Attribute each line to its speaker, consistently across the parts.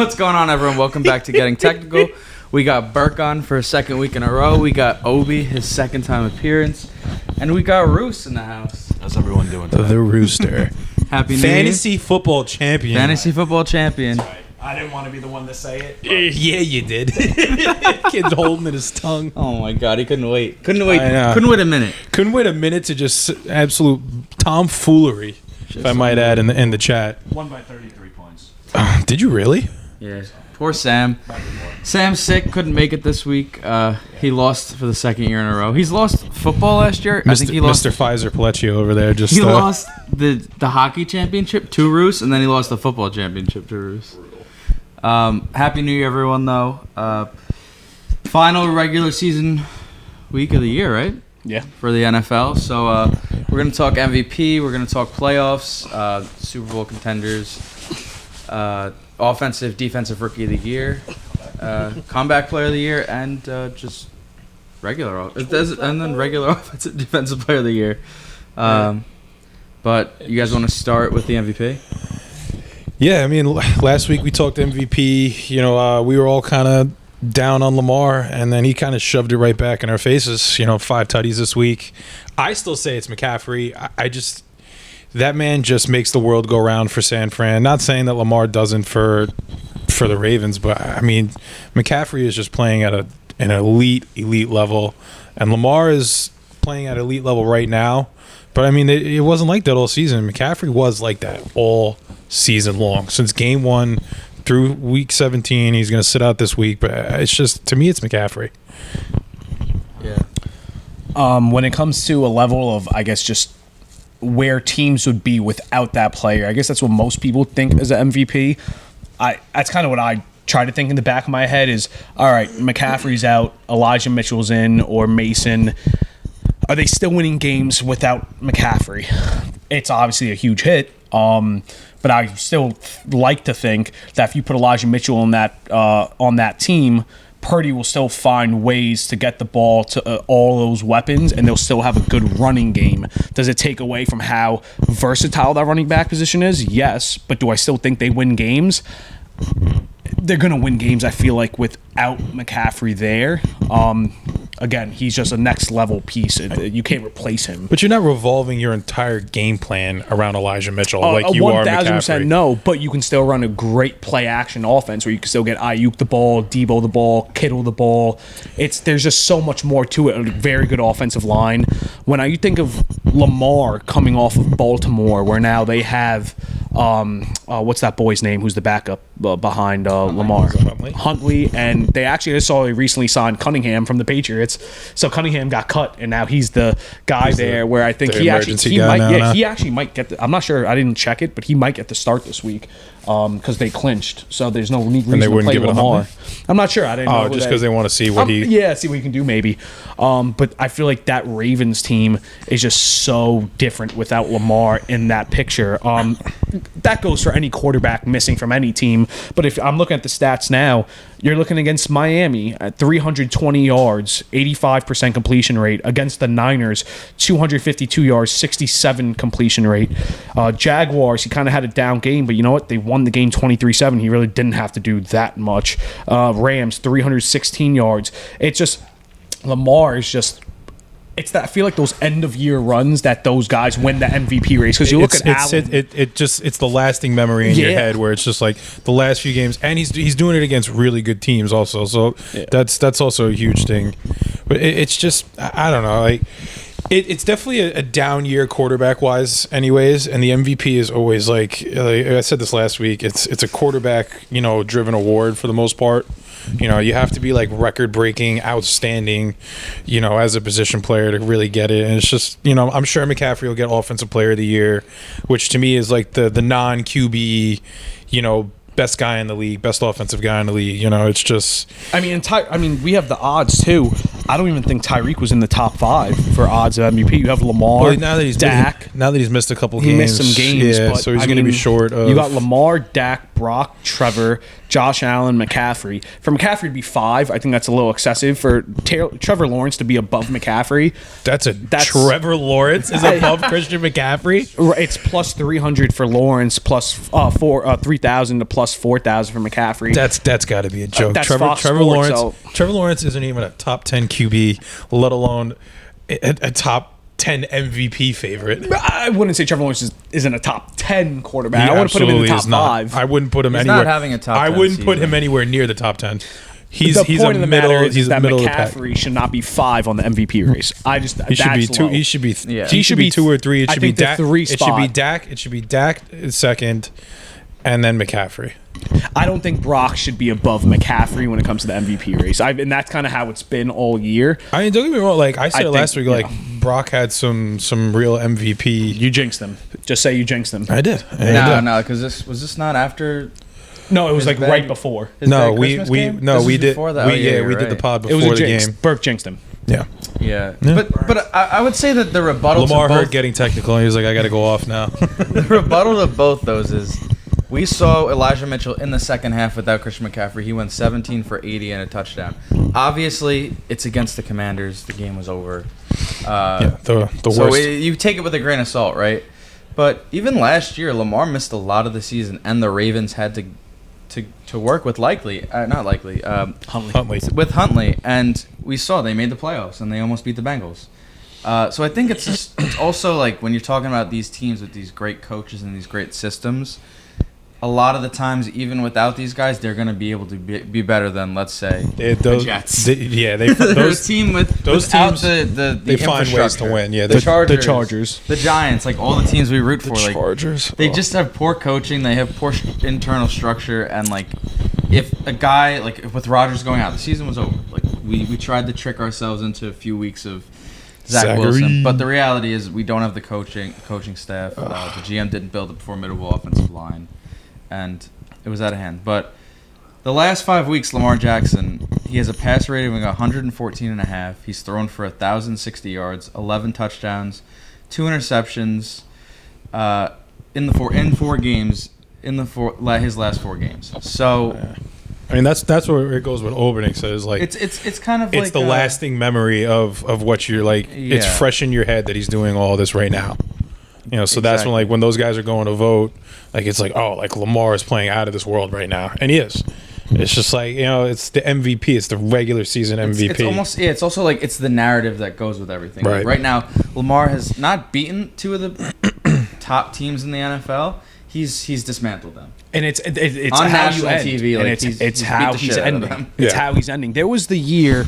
Speaker 1: What's going on, everyone? Welcome back to Getting Technical. We got Burke on for a second week in a row. We got Obi, his second time appearance. And we got Roos in the house.
Speaker 2: How's everyone doing today?
Speaker 3: The Rooster.
Speaker 1: Happy New Year.
Speaker 3: Fantasy football champion.
Speaker 1: Fantasy football champion.
Speaker 2: Right. I didn't want to be the one to say it.
Speaker 3: Yeah, you did. Kid's holding in his tongue.
Speaker 1: Oh my God, he couldn't wait. Couldn't wait a minute.
Speaker 3: Couldn't wait a minute to just absolute tomfoolery, if I might add, in the chat.
Speaker 2: Won by 33 points.
Speaker 3: Did you really?
Speaker 1: Yeah. Poor Sam. Sam's sick, couldn't make it this week. He lost for the second year in a row. He's lost football last year. I think he lost.
Speaker 3: Mr. Pfizer Palecchio over there just.
Speaker 1: He lost the hockey championship to Roos, and then he lost the football championship to Roos. Happy New Year, everyone, though. Final regular season week of the year, right?
Speaker 2: Yeah.
Speaker 1: For the NFL. So we're going to talk MVP. We're going to talk playoffs, Super Bowl contenders, offensive, defensive rookie of the year, comeback player of the year, and just regular offensive, defensive player of the year. But you guys want to start with the MVP?
Speaker 3: Yeah, I mean, last week we talked MVP. You know, we were all kind of down on Lamar, and then he kind of shoved it right back in our faces. 5 tutties this week. I still say it's McCaffrey. That man just makes the world go round for San Fran. Not saying that Lamar doesn't for the Ravens, but I mean, McCaffrey is just playing at an elite level, and Lamar is playing at elite level right now. But I mean, it wasn't like that all season. McCaffrey was like that all season long, since game 1 through week 17. He's going to sit out this week, but it's just, to me, it's McCaffrey.
Speaker 1: Yeah.
Speaker 2: When it comes to a level of, I guess, just where teams would be without that player, I guess that's what most people think as an MVP. That's kind of what I try to think in the back of my head is, all right, McCaffrey's out, Elijah Mitchell's in, or Mason. Are they still winning games without McCaffrey? It's obviously a huge hit. But I still like to think that if you put Elijah Mitchell on that team, Purdy will still find ways to get the ball to all those weapons, and they'll still have a good running game. Does it take away from how versatile that running back position is? Yes, but do I still think they win games? They're going to win games, I feel like, without McCaffrey there. Again, he's just a next level piece. You can't replace him.
Speaker 3: But you're not revolving your entire game plan around Elijah Mitchell like you are McCaffrey.
Speaker 2: 1,000% no, but you can still run a great play action offense where you can still get Ayuk the ball, Debo the ball, Kittle the ball. There's just so much more to it. A very good offensive line. When you think of Lamar coming off of Baltimore, where now they have what's that boy's name? Who's the backup behind Lamar? Huntley, and they actually just saw he recently signed Cunningham from the Patriots. So Cunningham got cut, and now he's the guy there. Where I think he actually might get. I'm not sure. I didn't check it, but he might get the start this week because they clinched. So there's no reason to play Lamar. I'm not sure. I didn't know.
Speaker 3: Just because they want to see what he.
Speaker 2: Yeah, see what he can do maybe. But I feel like that Ravens team is just so different without Lamar in that picture. That goes for any quarterback missing from any team. But if I'm looking at the stats now, you're looking against Miami at 320 yards, 85% completion rate. Against the Niners, 252 yards, 67 completion rate. Jaguars, he kind of had a down game, but you know what? They won the game 23-7. He really didn't have to do that much. Rams, 316 yards. It's just, Lamar is just... It's that I feel like those end of year runs that those guys win the MVP race because you look at Allen.
Speaker 3: It's the lasting memory in your head where it's just like the last few games, and he's doing it against really good teams also. So that's also a huge thing. But it's just I don't know, like it's definitely a down year quarterback wise, anyways. And the MVP is always like I said this last week. It's a quarterback driven award for the most part. You have to be like record-breaking, outstanding, as a position player to really get it. And it's just, I'm sure McCaffrey will get Offensive Player of the Year, which to me is like the non-QB, best guy in the league, best offensive guy in the league. It's just.
Speaker 2: I mean, we have the odds too. I don't even think Tyreek was in the top 5 for odds of MVP. You have Lamar,
Speaker 3: Well, now that he's
Speaker 2: Dak.
Speaker 3: now that he's missed a couple games,
Speaker 2: He missed some games,
Speaker 3: yeah,
Speaker 2: but
Speaker 3: so he's going to be short. Of,
Speaker 2: you got Lamar, Dak, Brock, Trevor, Josh Allen, McCaffrey. For McCaffrey to be 5, I think that's a little excessive. For Trevor Lawrence to be above McCaffrey,
Speaker 3: that's Trevor Lawrence is above Christian McCaffrey.
Speaker 2: It's plus 300 for Lawrence, plus 3,000 to plus 4,000 for McCaffrey.
Speaker 3: That's got to be a joke.
Speaker 2: That's
Speaker 3: Trevor
Speaker 2: Fox Sports,
Speaker 3: Trevor Lawrence isn't even a top 10 QB, let alone a top 10 MVP favorite.
Speaker 2: I wouldn't say Trevor Lawrence isn't a top 10 quarterback.
Speaker 3: He
Speaker 2: I wouldn't put him in the top
Speaker 3: absolutely is not.
Speaker 2: 5.
Speaker 3: I wouldn't put him
Speaker 1: He's
Speaker 3: anywhere.
Speaker 1: not having a top 10
Speaker 3: I wouldn't put
Speaker 1: season.
Speaker 3: him anywhere near the top 10. He's
Speaker 2: The
Speaker 3: he's
Speaker 2: point
Speaker 3: a
Speaker 2: of the
Speaker 3: middle.
Speaker 2: matter is
Speaker 3: He's
Speaker 2: that
Speaker 3: middle of the pack.
Speaker 2: McCaffrey should not be 5 on the MVP race.
Speaker 3: He should be 2.
Speaker 2: Low.
Speaker 3: He should be.
Speaker 1: Yeah.
Speaker 3: He should be 2 or 3. It
Speaker 2: I
Speaker 3: should be
Speaker 2: think the
Speaker 3: Dak.
Speaker 2: 3
Speaker 3: It should be
Speaker 2: spot.
Speaker 3: Dak. It should be Dak second, and then McCaffrey.
Speaker 2: I don't think Brock should be above McCaffrey when it comes to the MVP race. And that's kind of how it's been all year.
Speaker 3: I mean, don't get me wrong. Like I said
Speaker 2: think,
Speaker 3: last week,
Speaker 2: you
Speaker 3: like
Speaker 2: know.
Speaker 3: Brock had some real MVP.
Speaker 2: You jinxed them. Just say you jinxed them.
Speaker 3: I did.
Speaker 1: No, because this not after.
Speaker 2: No, it was like
Speaker 1: bad-
Speaker 2: right before.
Speaker 1: his
Speaker 3: No,
Speaker 1: bad
Speaker 3: we
Speaker 1: Christmas
Speaker 3: we
Speaker 1: game?
Speaker 3: no
Speaker 1: This
Speaker 3: we
Speaker 1: was
Speaker 3: did
Speaker 1: before that?
Speaker 3: we
Speaker 1: Oh,
Speaker 3: yeah we
Speaker 1: you're
Speaker 3: did the
Speaker 1: right.
Speaker 3: pod
Speaker 2: It was
Speaker 3: before
Speaker 2: a
Speaker 3: the
Speaker 2: jinx.
Speaker 3: game.
Speaker 2: Burke jinxed him.
Speaker 3: Yeah.
Speaker 1: Yeah, but I would say that the rebuttal
Speaker 3: Lamar
Speaker 1: to both,
Speaker 3: heard getting technical, and he was like, "I got to go off now."
Speaker 1: the rebuttal to both those is we saw Elijah Mitchell in the second half without Christian McCaffrey. He went 17 for 80 and a touchdown. Obviously, it's against the Commanders. The game was over.
Speaker 3: Yeah, the
Speaker 1: So
Speaker 3: worst.
Speaker 1: you take it with a grain of salt, right? But even last year, Lamar missed a lot of the season, and the Ravens had to work with Huntley, with Huntley, and we saw they made the playoffs and they almost beat the Bengals. So I think it's also like when you're talking about these teams with these great coaches and these great systems, a lot of the times, even without these guys, they're going to be able to be better than, let's say, the Jets.
Speaker 3: They're
Speaker 1: Those team
Speaker 3: those
Speaker 1: without
Speaker 3: teams,
Speaker 1: the
Speaker 3: they find ways to
Speaker 1: infrastructure.
Speaker 3: win. Yeah,
Speaker 1: the Chargers,
Speaker 2: Chargers.
Speaker 1: the Giants, like all the teams we root for, like
Speaker 3: Chargers.
Speaker 1: they just have poor coaching. They have poor internal structure, and like if a guy like if with Rodgers going out, the season was over. Like we tried to trick ourselves into a few weeks of Zach Wilson, but the reality is we don't have the coaching staff. The GM didn't build a formidable offensive line, and it was out of hand. But the last 5 weeks, Lamar Jackson, he has a passer rating of 114.5. He's thrown for 1,060 yards, 11 touchdowns, 2 interceptions in 4 games his last 4 games. So
Speaker 3: I mean, that's where it goes. What Obernick says, like
Speaker 1: it's kind of
Speaker 3: it's
Speaker 1: like
Speaker 3: the lasting memory of what you're like. It's
Speaker 1: Yeah.
Speaker 3: fresh in your head that he's doing all this right now. You know, so that's when
Speaker 1: Exactly.
Speaker 3: like when those guys are going to vote, like it's like, oh, like Lamar is playing out of this world right now, and he is. It's just like, you know, it's the MVP. It's the regular season MVP.
Speaker 1: It's almost it's also like it's the narrative that goes with everything.
Speaker 3: Right.
Speaker 1: Like right now, Lamar has not beaten 2 of the top teams in the NFL. He's dismantled them.
Speaker 2: And it's
Speaker 1: On
Speaker 2: how
Speaker 1: national
Speaker 2: you end.
Speaker 1: TV,
Speaker 2: And
Speaker 1: like,
Speaker 2: it's
Speaker 1: he's
Speaker 2: how
Speaker 1: beat the
Speaker 2: he's
Speaker 1: shit out of
Speaker 2: ending.
Speaker 1: them.
Speaker 2: It's
Speaker 3: Yeah.
Speaker 2: how he's ending. There was the year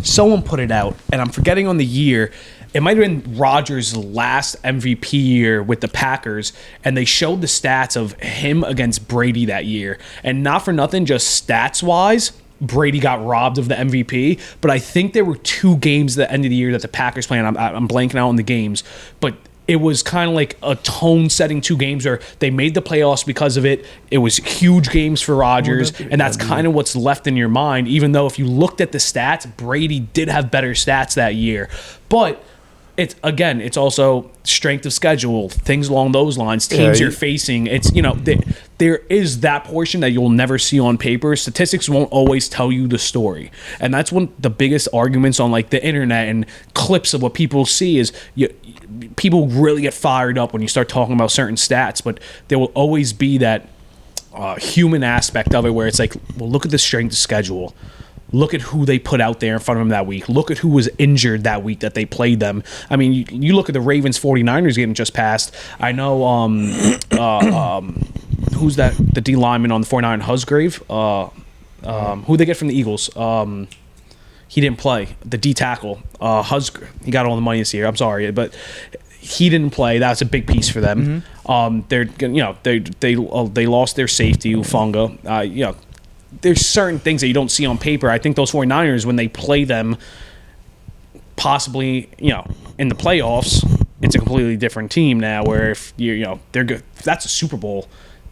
Speaker 2: someone put it out, and I'm forgetting on the year. It might have been Rodgers' last MVP year with the Packers, and they showed the stats of him against Brady that year. And not for nothing, just stats-wise, Brady got robbed of the MVP. But I think there were 2 games at the end of the year that the Packers played. I'm blanking out on the games, but it was kind of like a tone-setting 2 games where they made the playoffs because of it. It was huge games for Rodgers, and that's kind of what's left in your mind, even though if you looked at the stats, Brady did have better stats that year. But it's also strength of schedule, things along those lines, teams you're facing. It's, you know, there is that portion that you'll never see on paper. Statistics won't always tell you the story. And that's one of the biggest arguments on like the internet and clips of what people see is people really get fired up when you start talking about certain stats, but there will always be that human aspect of it where it's like, well, look at the strength of schedule. Look at who they put out there in front of them that week. Look at who was injured that week that they played them. I mean, you look at the Ravens 49ers game just passed. I know who's that? The D lineman on the 49 Husgrave. Who they get from the Eagles? He didn't play. The D tackle, Husgrave. He got all the money this year. I'm sorry, but he didn't play. That's a big piece for them. They lost their safety Ufunga. There's certain things that you don't see on paper. I think those 49ers, when they play them, possibly, in the playoffs, it's a completely different team now. Where if they're good, that's a Super Bowl.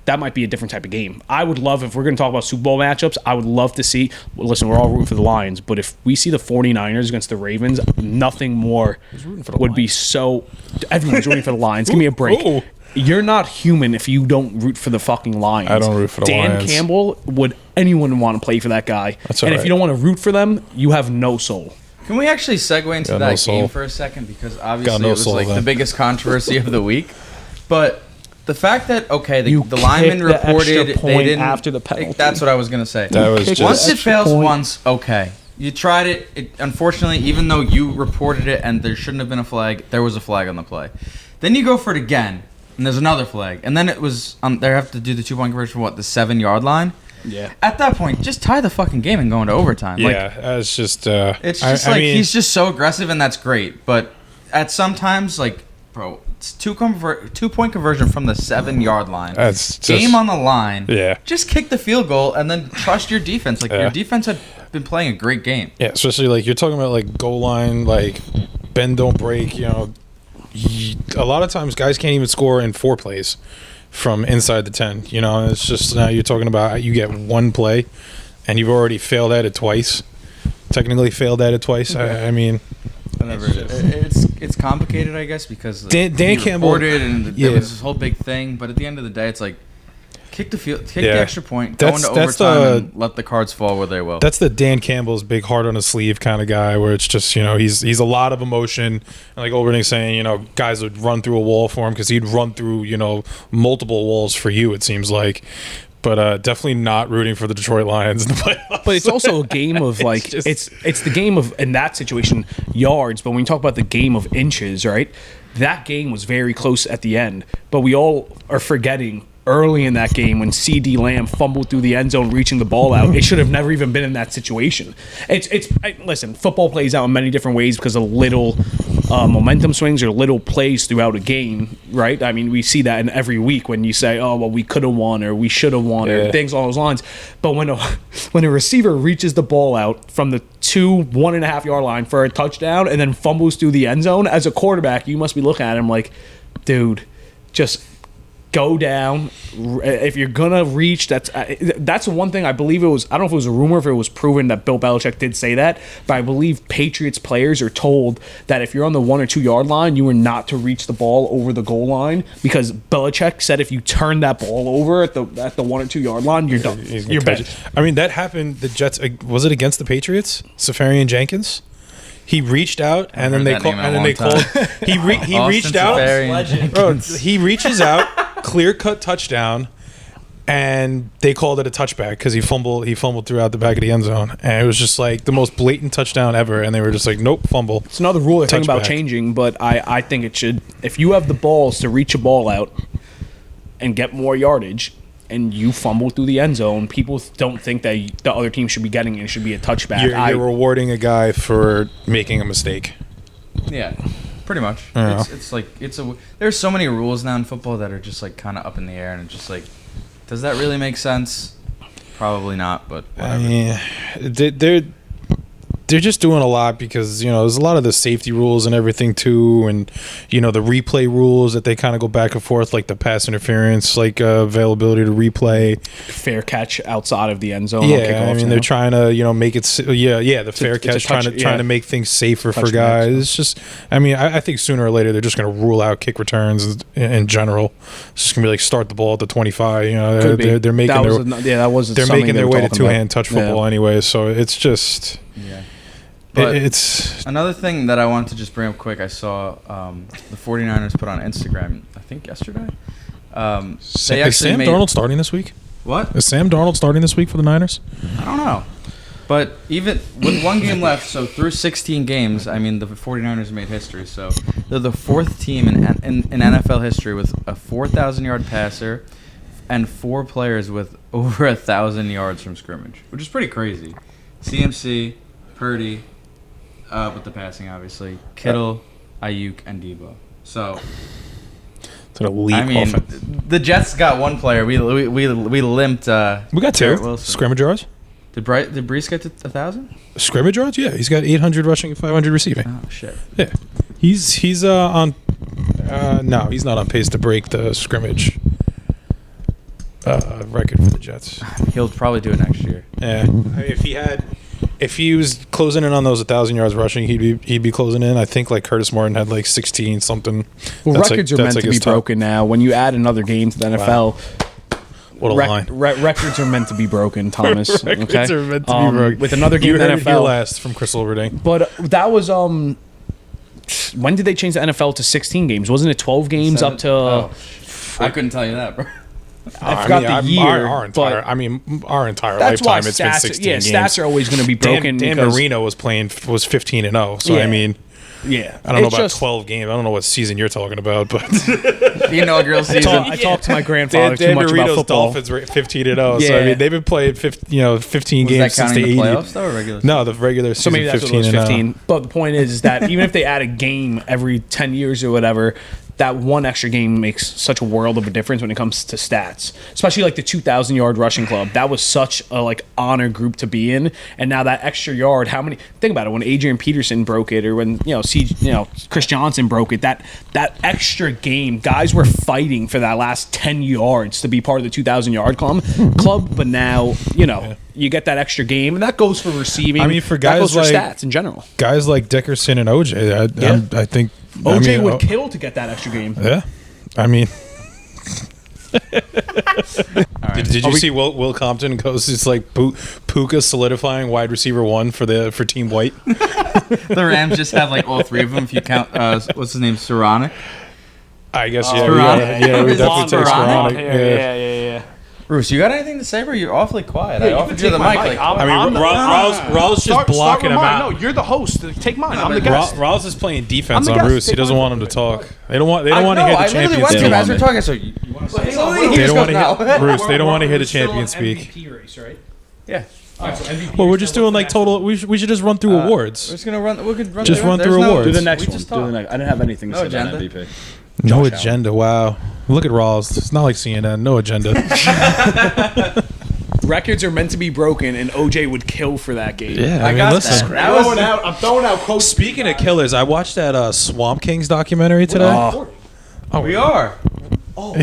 Speaker 2: that might be a different type of game. I would love, if we're going to talk about Super Bowl matchups, I would love to see, listen, we're all rooting for the Lions, but if we see the 49ers against the Ravens, nothing more would be so, everyone's rooting for the Lions. Give me a break.
Speaker 3: Ooh.
Speaker 2: You're not human if you don't root for the fucking Lions.
Speaker 3: I don't root for the Lions.
Speaker 2: Dan Campbell, would anyone want to play for that guy?
Speaker 3: That's all
Speaker 2: and if
Speaker 3: right.
Speaker 2: you don't want to root for them, you have no soul.
Speaker 1: Can we actually segue into
Speaker 3: Got
Speaker 1: that
Speaker 3: no soul.
Speaker 1: game for a second? Because
Speaker 3: Got
Speaker 1: obviously
Speaker 3: no
Speaker 1: it was
Speaker 3: soul
Speaker 1: like
Speaker 3: then.
Speaker 1: the biggest controversy of the week. But the fact that, okay, the lineman
Speaker 2: kicked the
Speaker 1: reported
Speaker 2: extra point
Speaker 1: they didn't.
Speaker 2: after the penalty.
Speaker 1: That's what I was going to say.
Speaker 3: That was
Speaker 2: kicked
Speaker 3: just
Speaker 1: Once it
Speaker 2: extra
Speaker 1: fails
Speaker 2: point.
Speaker 1: once, okay. You tried it. Unfortunately, even though you reported it and there shouldn't have been a flag, there was a flag on the play. Then you go for it again, and there's another flag. And then it was, they have to do the 2-point conversion from the 7-yard line?
Speaker 2: Yeah.
Speaker 1: At that point, just tie the fucking game and go into overtime.
Speaker 3: Yeah, it's just.
Speaker 1: It's just he's just so aggressive, and that's great. But at sometimes, bro, it's 2-point conversion from the 7-yard line.
Speaker 3: That's just,
Speaker 1: Game on the line.
Speaker 3: Yeah.
Speaker 1: Just kick the field goal and then trust your defense. Your defense had been playing a great game.
Speaker 3: Yeah, especially you're talking about goal line, bend don't break. A lot of times guys can't even score in 4 plays from inside the 10. It's just now you're talking about you get 1 play, and you've already failed at it twice. Technically failed at it twice. I mean,
Speaker 1: Whatever it is. It's complicated, I guess, because
Speaker 3: Dan
Speaker 1: he
Speaker 3: Campbell
Speaker 1: reported and there was this whole big thing. But at the end of the day, it's kick the extra point, go into overtime, and let the cards fall where they will.
Speaker 3: that's the Dan Campbell's big heart on his sleeve kind of guy, where it's just he's a lot of emotion, and like Olberning's saying, guys would run through a wall for him because he'd run through multiple walls for you. It seems like. But definitely not rooting for the Detroit Lions in the playoffs.
Speaker 2: But it's also a game of it's the game of, in that situation, yards. But when you talk about the game of inches, right? That game was very close at the end. But we all are forgetting early in that game when C.D. Lamb fumbled through the end zone, reaching the ball out. It should have never even been in that situation. Listen, football plays out in many different ways because of little momentum swings or little plays throughout a game, right? I mean, we see that in every week when you say, oh, well, we could have won or we should have won or things along those lines. But when a receiver reaches the ball out from the 1.5 yard line for a touchdown and then fumbles through the end zone, as a quarterback, you must be looking at him like, dude, just go down. If you're gonna reach, that's one thing. I believe it was, I don't know if it was a rumor, if it was proven that Bill Belichick did say that, but I believe Patriots players are told that if you're on the 1 or 2 yard line, you are not to reach the ball over the goal line, because Belichick said if you turn that ball over at the 1 or 2 yard line, you're done. You're bad.
Speaker 3: I mean, that happened. The Jets, was it against the Patriots? Safarian Jenkins. He reached out, and then they called. He reached out. Bro, he reaches out, clear cut touchdown, and they called it a touchback because he fumbled throughout the back of the end zone, and it was just the most blatant touchdown ever. And they were just like, nope, fumble.
Speaker 2: It's another rule they're thinking about
Speaker 3: Touchback.
Speaker 2: changing, but I think it should. If you have the balls to reach a ball out and get more yardage, and you fumble through the end zone, people don't think that the other team should be getting it. It should be a touchback.
Speaker 3: You're rewarding a guy for making a mistake.
Speaker 1: Yeah, pretty much.
Speaker 3: Yeah.
Speaker 1: There's so many rules now in football that are just kind of up in the air, and it's just does that really make sense? Probably not, but whatever.
Speaker 3: I mean, they're just doing a lot because there's a lot of the safety rules and everything too, and the replay rules that they kind of go back and forth, like the pass interference, availability to replay,
Speaker 2: fair catch outside of the end zone.
Speaker 3: Yeah, I mean they're trying to make it the fair catch, trying to make things safer for guys. It's just, I mean, I think sooner or later they're just going to rule out kick returns in general. It's just gonna be start the ball at the 25. They're making they're making their way to two-hand touch football anyway. So it's just
Speaker 1: But
Speaker 3: it's
Speaker 1: another thing that I wanted to just bring up quick. I saw the 49ers put on Instagram, I think yesterday.
Speaker 3: Is Sam Darnold starting this week?
Speaker 1: What?
Speaker 3: Is Sam Darnold starting this week for the Niners?
Speaker 1: I don't know. But even with 1 game left, so through 16 games, I mean, the 49ers made history. So they're the 4th team in NFL history with a 4,000-yard passer and 4 players with over 1,000 yards from scrimmage, which is pretty crazy. CMC, Purdy, with the passing, obviously, Kittle, Ayuk, and Debo. So, the Jets got 1 player. We limped.
Speaker 3: We got 2 scrimmage yards.
Speaker 1: Did Brees get to 1,000?
Speaker 3: Scrimmage yards? Yeah, he's got 800 rushing and 500 receiving.
Speaker 1: Oh shit.
Speaker 3: Yeah, he's on. No, he's not on pace to break the scrimmage. record for the Jets.
Speaker 1: He'll probably do it next year.
Speaker 3: Yeah, I mean, if he was closing in on those 1,000 yards rushing, he'd be closing in. I think like Curtis Martin had like 16 something.
Speaker 2: Well, records are meant to be broken now. When you add another game to the NFL,
Speaker 3: what a line.
Speaker 2: Records are meant to be broken, Thomas.
Speaker 3: Records are meant to be broken.
Speaker 2: With another game
Speaker 3: you
Speaker 2: in the
Speaker 3: heard it here
Speaker 2: NFL
Speaker 3: last from Chris Silverding.
Speaker 2: But that was when did they change the NFL to 16 games? Wasn't it 12 games up to?
Speaker 1: I couldn't tell you that, bro.
Speaker 2: I forgot the year.
Speaker 3: Our entire
Speaker 2: that's
Speaker 3: lifetime,
Speaker 2: why
Speaker 3: it's been 16 games.
Speaker 2: Stats are always going to be broken.
Speaker 3: Dan Marino was 15-0. So I mean,
Speaker 2: yeah,
Speaker 3: I don't know about 12 games. I don't know what season you're talking about, but
Speaker 1: the inaugural season.
Speaker 2: I talked to my grandfather too much
Speaker 3: Marino's
Speaker 2: about football.
Speaker 3: Dolphins were 15-0. So I mean, they've been playing 15 games since the 80s.
Speaker 1: Playoffs though, or regular season?
Speaker 3: No, the regular season.
Speaker 2: So maybe that's what it was 15. But the point is that even if they add a game every 10 years or whatever, that one extra game makes such a world of a difference when it comes to stats, especially like the 2,000-yard rushing club. That was such a honor group to be in, and now that extra yard. How many? Think about it. When Adrian Peterson broke it, or when Chris Johnson broke it, that extra game, guys were fighting for that last 10 yards to be part of the 2,000-yard club. But now you get that extra game, and that goes for receiving.
Speaker 3: I mean, for guys
Speaker 2: that goes
Speaker 3: like
Speaker 2: for stats in general,
Speaker 3: guys like Dickerson and OJ, I think.
Speaker 2: OJ would kill to get that extra game.
Speaker 3: Yeah, I mean, did you see Will Compton goes? It's like Puka solidifying wide receiver 1 for Team White.
Speaker 1: The Rams just have like all three of them. If you count, what's his name, Saronic?
Speaker 3: I guess
Speaker 1: we
Speaker 3: definitely take Saronic.
Speaker 2: Yeah.
Speaker 1: Bruce, you got anything to say, bro? You're awfully quiet. I offered you the mic.
Speaker 3: Raul's just blocking him out.
Speaker 4: No, you're the host. Take mine. I'm the guest.
Speaker 3: Raul's is playing defense on Bruce. He doesn't want him to talk. They don't want to hear the champion
Speaker 1: speak.
Speaker 3: speak.
Speaker 1: As we're talking, so you want to say something?
Speaker 3: They don't want to hear Bruce. They don't want to hear the champion speak.
Speaker 4: MVP race, right?
Speaker 2: Yeah.
Speaker 3: Well, we're just doing like total. We should just run through awards.
Speaker 1: We're just gonna run. We could run.
Speaker 3: Just run through awards.
Speaker 2: Do the next one. I didn't have anything to say about MVP.
Speaker 3: No agenda. Wow. Look at Rawls. It's not like CNN. No agenda.
Speaker 2: Records are meant to be broken, and OJ would kill for that game.
Speaker 3: Yeah,
Speaker 1: I mean, listen.
Speaker 4: I'm throwing out quotes.
Speaker 3: Speaking of killers, I watched that Swamp Kings documentary today.
Speaker 1: We are.
Speaker 4: Oh.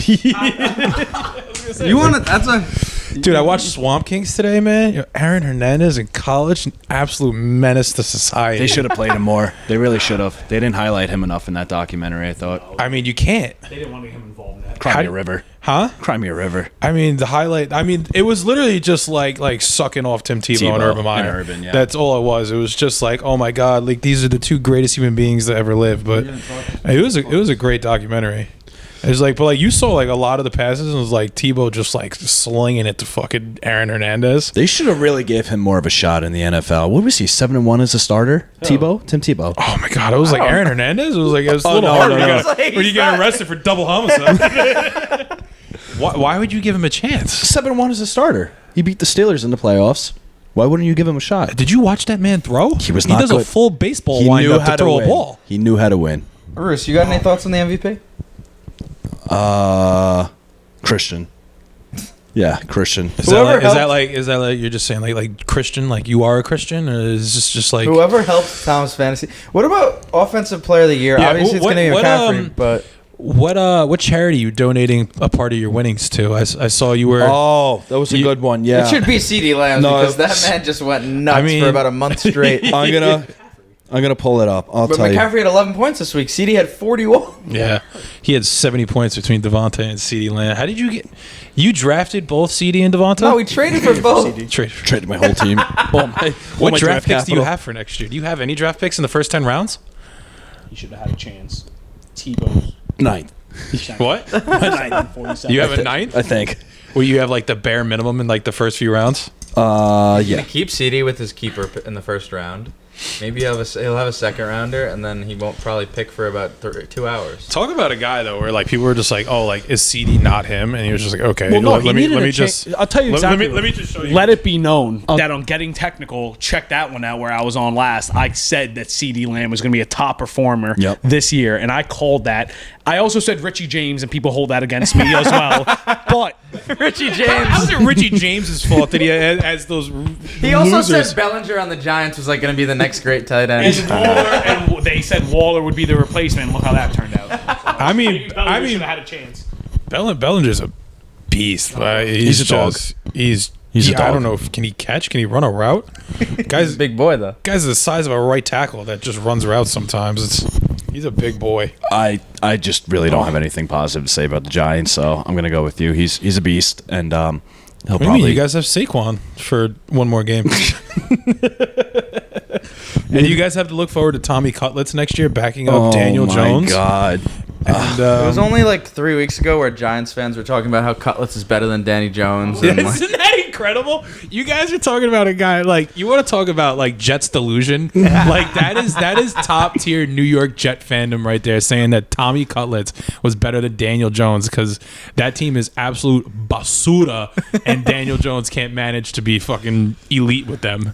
Speaker 1: You want to? That's a.
Speaker 3: Dude, I watched Swamp Kings today, man. Aaron Hernandez in college, an absolute menace to society.
Speaker 5: They should have played him more. They really should have. They didn't highlight him enough in that documentary, I thought.
Speaker 3: I mean, you can't.
Speaker 4: They didn't want to get him involved in that.
Speaker 5: Cry me a river.
Speaker 3: Huh?
Speaker 5: Cry me a river.
Speaker 3: I mean, the highlight. I mean, it was literally just like sucking off Tim Tebow and Urban Meyer.
Speaker 5: Urban, yeah.
Speaker 3: That's all it was. It was just like, oh my god, like these are the two greatest human beings that ever lived. But it was a great documentary. It was like, but like you saw like a lot of the passes, and it was like Tebow just like slinging it to fucking Aaron Hernandez.
Speaker 5: They should have really gave him more of a shot in the NFL. What was he, 7-1 as a starter? Tim Tebow.
Speaker 3: Oh my god, it was like Aaron Hernandez. It was like it was a little hard when you get arrested for double homicide. Why would you give him a chance?
Speaker 5: 7-1 as a starter. He beat the Steelers in the playoffs. Why wouldn't you give him a shot?
Speaker 3: Did you watch that man throw?
Speaker 5: He was
Speaker 3: He
Speaker 5: not
Speaker 3: does
Speaker 5: good.
Speaker 3: a full baseball wind up to throw a ball.
Speaker 5: He knew how to win.
Speaker 1: Bruce, you got any thoughts on the MVP?
Speaker 5: Christian. Yeah, Christian.
Speaker 3: Is that like you're just saying like Christian, like you are a Christian, or is this just like
Speaker 1: whoever helps Tom's fantasy? What about offensive player of the year?
Speaker 3: Yeah,
Speaker 1: Obviously, it's going to be McCaffrey, but
Speaker 3: what charity are you donating a part of your winnings to? I saw you were.
Speaker 5: Oh, that was a good one. Yeah,
Speaker 1: it should be CeeDee Lamb because that man just went nuts for about a month straight.
Speaker 5: I'm gonna pull it up. I'll tell you.
Speaker 1: McCaffrey had 11 points this week. CeeDee had 41.
Speaker 3: Yeah, he had 70 points between Devontae and CeeDee Lamb. How did you get? You drafted both CeeDee and Devontae?
Speaker 1: No, we traded for both.
Speaker 5: Traded my whole team.
Speaker 3: What draft picks do you have for next year? Do you have any draft picks in the first 10 rounds?
Speaker 4: He should have had a chance. Tebow's
Speaker 5: 9th.
Speaker 3: What?
Speaker 4: 9th.
Speaker 3: You have a 9th?
Speaker 5: I think.
Speaker 3: Well, you have like the bare minimum in like the first few rounds.
Speaker 5: Yeah.
Speaker 1: Gonna keep CeeDee with his keeper in the first round. Maybe he'll have a second rounder, and then he won't probably pick for about 2 hours.
Speaker 3: Talk about a guy though, where like people were just like, "Oh, like is CD not him?" And he was just like, "Okay,
Speaker 2: Well, no,
Speaker 3: let me just."
Speaker 2: I'll tell you exactly.
Speaker 3: Let me just show you.
Speaker 2: Let it be known that on Getting Technical, check that one out where I was on last. I said that CeeDee Lamb was going to be a top performer this year, and I called that. I also said Richie James, and people hold that against me as well. But
Speaker 1: Richie James.
Speaker 3: How's it Richie James's fault that he has those?
Speaker 1: He also
Speaker 3: losers?
Speaker 1: said Bellinger on the Giants was like going to be the next great tight end.
Speaker 2: and they said Waller would be the replacement. Look how that turned out.
Speaker 3: I mean,
Speaker 4: should have had a chance.
Speaker 3: Bellinger's a beast.
Speaker 5: He's a dog.
Speaker 3: He's
Speaker 5: a
Speaker 3: I
Speaker 5: dog.
Speaker 3: don't know if can he catch? Can he run a route? Guys,
Speaker 1: Big boy though.
Speaker 3: guy's the size of a right tackle that just runs routes sometimes. He's a big boy.
Speaker 5: I just really don't have anything positive to say about the Giants, so I'm gonna go with you. He's a beast, and he'll
Speaker 3: What do you mean?
Speaker 5: probably.
Speaker 3: You guys have Saquon for one more game. And you guys have to look forward to Tommy Cutlets next year backing up Daniel Jones.
Speaker 5: Oh my God!
Speaker 3: And,
Speaker 1: It was only like 3 weeks ago where Giants fans were talking about how Cutlets is better than Danny Jones. And like,
Speaker 3: Isn't that incredible? You guys are talking about a guy like you want to talk about like Jets delusion. Like that is top tier New York Jet fandom right there, saying that Tommy Cutlets was better than Daniel Jones because that team is absolute basura, and Daniel Jones can't manage to be fucking elite with them.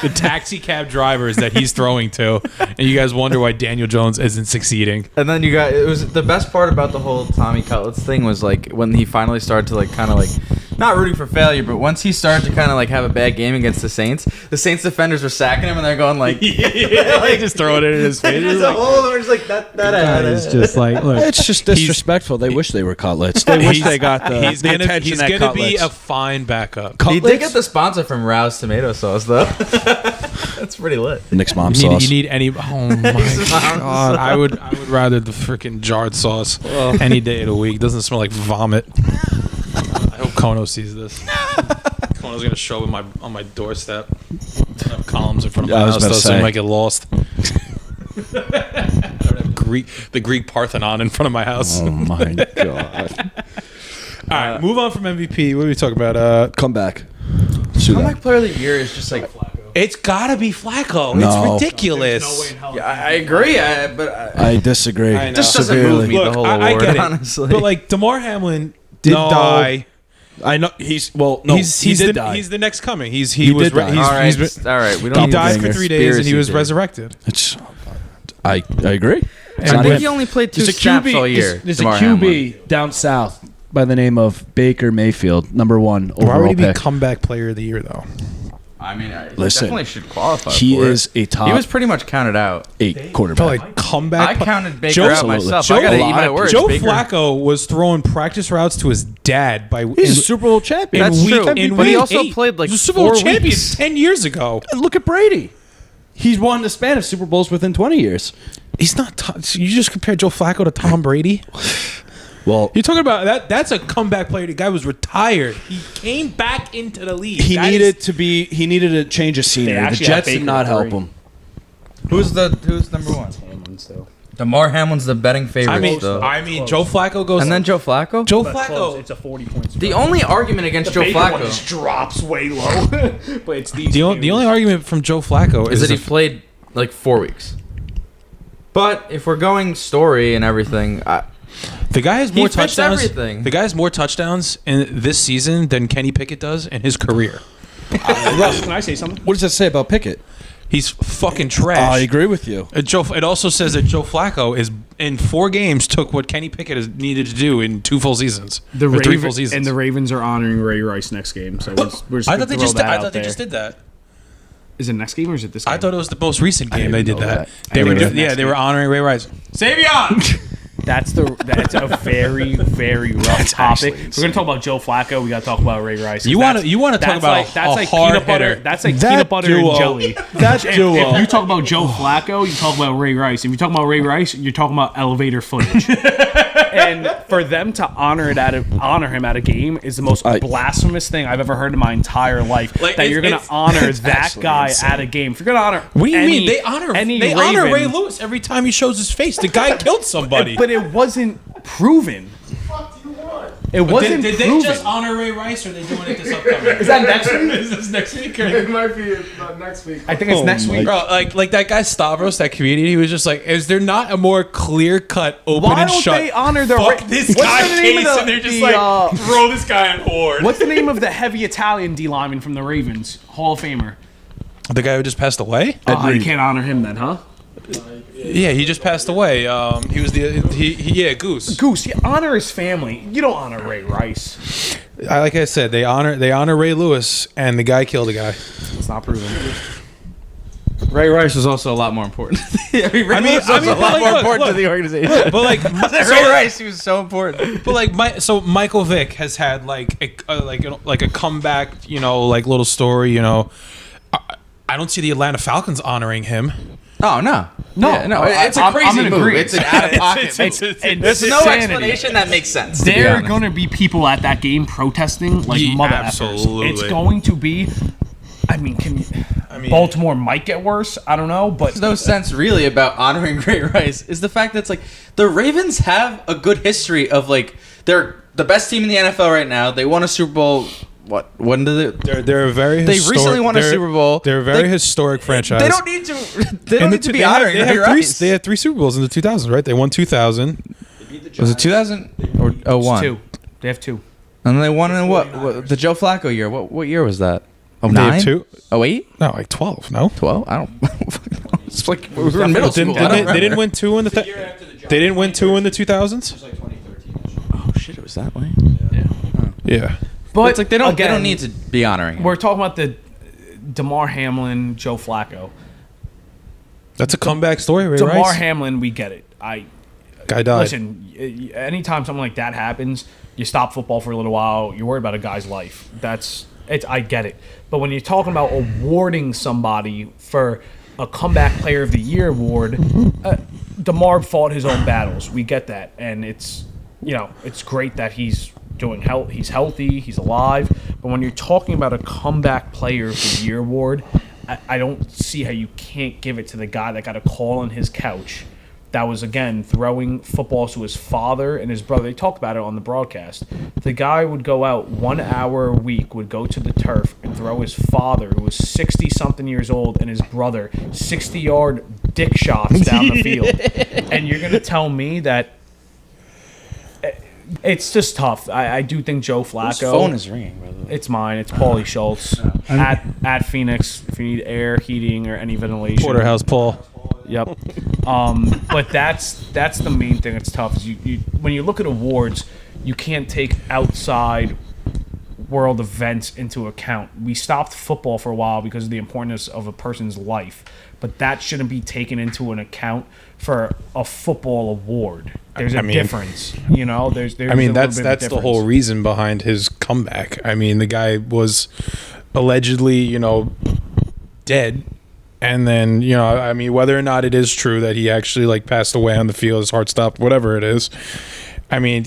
Speaker 3: The taxi cab drivers that he's throwing to, and you guys wonder why Daniel Jones isn't succeeding.
Speaker 1: and then you got it was the best part about the whole Tommy Cutlets thing was like when he finally started to like kind of like not rooting for failure, but once he started to kind of like have a bad game against the Saints defenders were sacking him and they're going like,
Speaker 3: Like just throwing it in his face.
Speaker 1: There's a whole they're just like that
Speaker 3: It's just like look.
Speaker 5: It's just disrespectful. They wish they were cutlets. They wish they got the
Speaker 3: He's
Speaker 5: the
Speaker 3: gonna,
Speaker 5: attention
Speaker 3: he's
Speaker 5: that
Speaker 3: gonna be
Speaker 5: cutlets.
Speaker 3: a fine backup.
Speaker 1: He did get the sponsor from Rouse tomato sauce though. That's pretty lit.
Speaker 5: Nick's mom
Speaker 3: You
Speaker 5: sauce.
Speaker 3: need any? Oh my god! I would rather the freaking jarred sauce any day of the week. Doesn't smell like vomit. I hope Kono sees this. Kono's gonna show up on my doorstep. I have columns in front of
Speaker 5: Yeah,
Speaker 3: my
Speaker 5: I was
Speaker 3: house,
Speaker 5: about
Speaker 3: though,
Speaker 5: to
Speaker 3: so
Speaker 5: say.
Speaker 3: I might get lost. I would have the Greek Parthenon in front of my house.
Speaker 5: Oh my god!
Speaker 3: All right, move on from MVP. What are we talking about?
Speaker 5: Come back. Sue that.
Speaker 1: Comeback player of the year is just like
Speaker 3: It's gotta be Flacco.
Speaker 5: No.
Speaker 3: It's ridiculous.
Speaker 4: No way in hell.
Speaker 1: yeah, I agree, but
Speaker 5: I disagree.
Speaker 3: I know.
Speaker 1: just doesn't move me the whole
Speaker 3: I
Speaker 1: award.
Speaker 3: get it,
Speaker 1: Honestly,
Speaker 3: but like Damar Hamlin did
Speaker 5: No.
Speaker 3: die.
Speaker 5: I know he's no.
Speaker 3: He's
Speaker 5: he did
Speaker 3: the,
Speaker 5: die.
Speaker 3: He's the next coming. He
Speaker 5: He
Speaker 3: was
Speaker 5: did die.
Speaker 1: all right,
Speaker 3: he's
Speaker 1: all right. We
Speaker 3: he
Speaker 1: don't.
Speaker 3: died for
Speaker 5: Doppelganger.
Speaker 3: 3 days and he was
Speaker 1: Conspiracy
Speaker 3: resurrected.
Speaker 5: It's. I agree. It's
Speaker 1: I
Speaker 5: not
Speaker 1: think
Speaker 5: him.
Speaker 1: he only played 2
Speaker 2: There's a
Speaker 1: snaps
Speaker 2: QB,
Speaker 1: all year.
Speaker 2: there's a
Speaker 1: Damar
Speaker 2: QB
Speaker 1: Hamlin.
Speaker 2: down south by the name of Baker Mayfield, number 1
Speaker 3: Why would
Speaker 2: overall
Speaker 3: he be
Speaker 2: pick.
Speaker 3: comeback player of the year though?
Speaker 1: I mean, he
Speaker 5: Listen,
Speaker 1: definitely should qualify.
Speaker 5: He
Speaker 1: for
Speaker 5: is
Speaker 1: it.
Speaker 5: a top
Speaker 1: He was pretty much counted out.
Speaker 5: 8 quarterback.
Speaker 3: Like comeback.
Speaker 1: I counted Baker
Speaker 3: Joe-
Speaker 1: out
Speaker 5: Absolutely.
Speaker 1: myself.
Speaker 3: Joe-
Speaker 1: I gotta
Speaker 3: a
Speaker 1: eat
Speaker 5: lot
Speaker 1: my
Speaker 5: of-
Speaker 1: words.
Speaker 3: Joe
Speaker 1: Baker.
Speaker 3: Flacco was throwing practice routes to his dad by
Speaker 5: He's a Super Bowl champion.
Speaker 1: That's
Speaker 3: week,
Speaker 1: true.
Speaker 3: in
Speaker 1: But he
Speaker 3: week
Speaker 1: also
Speaker 3: 8.
Speaker 1: played, like,
Speaker 3: He was a Super Bowl
Speaker 1: 4
Speaker 3: champion
Speaker 1: weeks.
Speaker 3: 10 years ago.
Speaker 5: Look at Brady. He's won the span of Super Bowls within 20 years.
Speaker 3: He's not. You just compare Joe Flacco to Tom Brady.
Speaker 5: Well,
Speaker 3: You're talking about that. That's a comeback player. The guy was retired. He came back into the league.
Speaker 5: he
Speaker 3: That
Speaker 5: needed
Speaker 3: is-
Speaker 5: to be. He needed a change of scenery. The
Speaker 4: actually have
Speaker 5: Jets did
Speaker 4: Baker
Speaker 5: not
Speaker 4: at
Speaker 5: help
Speaker 4: 3.
Speaker 5: him.
Speaker 1: Who's number 1?
Speaker 4: Hamlin still.
Speaker 1: Damar Hamlin's the betting favorite.
Speaker 3: I mean,
Speaker 1: though.
Speaker 3: Joe Flacco goes.
Speaker 1: And then Joe Flacco.
Speaker 3: Joe
Speaker 4: But close.
Speaker 3: Flacco.
Speaker 4: It's a 40 points.
Speaker 1: The only argument against Joe Flacco
Speaker 4: just drops way low. But it's these.
Speaker 3: The only argument from Joe Flacco
Speaker 1: is
Speaker 3: is
Speaker 1: that he played like 4 weeks. But if we're going story and everything,
Speaker 3: the guy has more
Speaker 1: fits
Speaker 3: touchdowns.
Speaker 1: everything.
Speaker 3: The guy has more touchdowns in this season than Kenny Pickett does in his career.
Speaker 4: Russ, can I say something?
Speaker 5: What does that say about Pickett?
Speaker 3: He's fucking trash.
Speaker 5: I agree with you.
Speaker 3: It also says that Joe Flacco is in 4 games took what Kenny Pickett has needed to do in 2 full seasons.
Speaker 4: The
Speaker 3: or 3 full
Speaker 4: Ravens
Speaker 3: seasons.
Speaker 4: and the Ravens are honoring Ray Rice next game. So we're just
Speaker 3: I
Speaker 4: gonna
Speaker 3: thought they
Speaker 4: throw
Speaker 3: just.
Speaker 4: that
Speaker 3: I
Speaker 4: out
Speaker 3: thought they
Speaker 4: there.
Speaker 3: just did that.
Speaker 4: Is it next game or is it this game?
Speaker 3: I thought it was the most recent game they did
Speaker 5: know
Speaker 3: that.
Speaker 5: that.
Speaker 3: They
Speaker 4: I
Speaker 3: were,
Speaker 4: think it was
Speaker 3: yeah,
Speaker 4: next
Speaker 3: they were
Speaker 4: game.
Speaker 3: honoring Ray Rice. Savion.
Speaker 4: That's a very very rough topic. If we're gonna talk about Joe Flacco. We gotta talk about Ray Rice.
Speaker 3: You wanna talk about
Speaker 4: that's
Speaker 3: a
Speaker 4: like
Speaker 3: hard
Speaker 4: peanut butter.
Speaker 3: hitter.
Speaker 4: That's like
Speaker 5: That
Speaker 4: peanut butter
Speaker 5: duo.
Speaker 4: and jelly.
Speaker 5: That duo.
Speaker 4: If you talk about Joe Flacco, you talk about Ray Rice. If you talk about Ray Rice, you're talking about elevator footage. And for them to honor him at a game is the most blasphemous thing I've ever heard in my entire life.
Speaker 3: Like,
Speaker 4: that you're gonna honor that
Speaker 5: actually
Speaker 4: guy
Speaker 5: insane.
Speaker 4: at a game. If you're gonna honor,
Speaker 3: What do you
Speaker 4: any,
Speaker 3: mean? They honor
Speaker 4: Raven,
Speaker 3: Ray Lewis every time he shows his face. The guy killed somebody.
Speaker 4: but it wasn't proven. It wasn't
Speaker 3: did they
Speaker 4: proven.
Speaker 3: just honor Ray Rice, or are they doing it this upcoming?
Speaker 4: Is that next week?
Speaker 3: Is this next week?
Speaker 6: It might be next week.
Speaker 4: I think it's next week.
Speaker 3: Bro, like that guy Stavros, that comedian, he was just like, is there not a more clear cut, open
Speaker 4: Why
Speaker 3: and
Speaker 4: don't
Speaker 3: shut?
Speaker 4: they honor the
Speaker 3: fuck
Speaker 4: Ra-
Speaker 3: this
Speaker 4: What's
Speaker 3: guy
Speaker 4: the name of
Speaker 3: case,
Speaker 4: the-
Speaker 3: and they're just
Speaker 4: the,
Speaker 3: like, throw this guy on board.
Speaker 4: What's the name of the heavy Italian D lineman from the Ravens, Hall of Famer?
Speaker 3: The guy who just passed away?
Speaker 4: You can't honor him then, huh?
Speaker 3: Yeah, he just passed away. He was Goose.
Speaker 4: Goose, you honor his family. You don't honor Ray Rice.
Speaker 3: Like I said, they honor Ray Lewis, and the guy killed a guy.
Speaker 4: It's not proven.
Speaker 1: Ray Rice was also a lot more important. Ray
Speaker 3: Rice was a lot more important
Speaker 1: to the organization.
Speaker 3: But like
Speaker 1: Ray Rice, he was so important.
Speaker 3: But like Michael Vick has had like a comeback, like little story. I don't see the Atlanta Falcons honoring him.
Speaker 1: Oh no,
Speaker 4: No,
Speaker 1: It's a crazy move.
Speaker 4: agree.
Speaker 1: It's an out of pocket move. There's no explanation that makes sense.
Speaker 4: There are going to be people at that game protesting like mother
Speaker 3: absolutely.
Speaker 4: effers. It's going to be. I mean, Baltimore might get worse. I don't know, but
Speaker 1: There's no sense really about honoring Ray Rice. Is the fact that it's like the Ravens have a good history of like they're the best team in the NFL right now. They won a Super Bowl. What? When did they?
Speaker 3: They're a very.
Speaker 1: They recently won a Super Bowl.
Speaker 3: They're a very historic franchise.
Speaker 1: They don't need to. They don't need to be honoring Ray Rice.
Speaker 3: They had 3 Super Bowls in the 2000s, right? They won 2000.
Speaker 1: Was it 2000 or 01?
Speaker 4: two. They have 2.
Speaker 1: And then they won in what? The Joe Flacco year. What year was that?
Speaker 3: They
Speaker 1: 09?
Speaker 3: have 2.
Speaker 1: 08?
Speaker 3: No, like 12. No.
Speaker 1: 12? I don't. It's like we were in middle school.
Speaker 3: They didn't win 2 in the. They didn't win 2 in the 2000s.
Speaker 1: Oh shit! It was that way.
Speaker 3: Yeah.
Speaker 1: But it's like they don't need to be honoring him.
Speaker 4: We're talking about the DeMar Hamlin, Joe Flacco.
Speaker 3: That's a comeback story, Ray
Speaker 4: DeMar
Speaker 3: Rice.
Speaker 4: Hamlin, we get it.
Speaker 3: Guy died.
Speaker 4: Listen, anytime something like that happens, you stop football for a little while. You're worried about a guy's life. I get it. But when you're talking about awarding somebody for a comeback player of the year award, DeMar fought his own battles. We get that, and it's great that he's he's healthy, he's alive. But when you're talking about a comeback player of the year award, I don't see how you can't give it to the guy that got a call on his couch that was, again, throwing footballs to his father and his brother. They talked about it on the broadcast. The guy would go out 1 hour a week, would go to the turf and throw his father, who was 60-something years old, and his brother 60-yard dick shots down the field. And you're going to tell me that it's just tough. I do think Joe Flacco.
Speaker 1: Whose phone is ringing, by the way?
Speaker 4: It's mine. It's Paulie Schultz at Phoenix. If you need air, heating, or any ventilation.
Speaker 3: Porterhouse Paul.
Speaker 4: Yep. But that's the main thing. It's tough. Is you when you look at awards, you can't take outside world events into account. We stopped football for a while because of the importance of a person's life, but that shouldn't be taken into an account for a football award. There's a difference, There's
Speaker 3: that's the whole reason behind his comeback. I mean, the guy was allegedly, dead. And then, whether or not it is true that he actually passed away on the field, his heart stopped, whatever it is. I mean,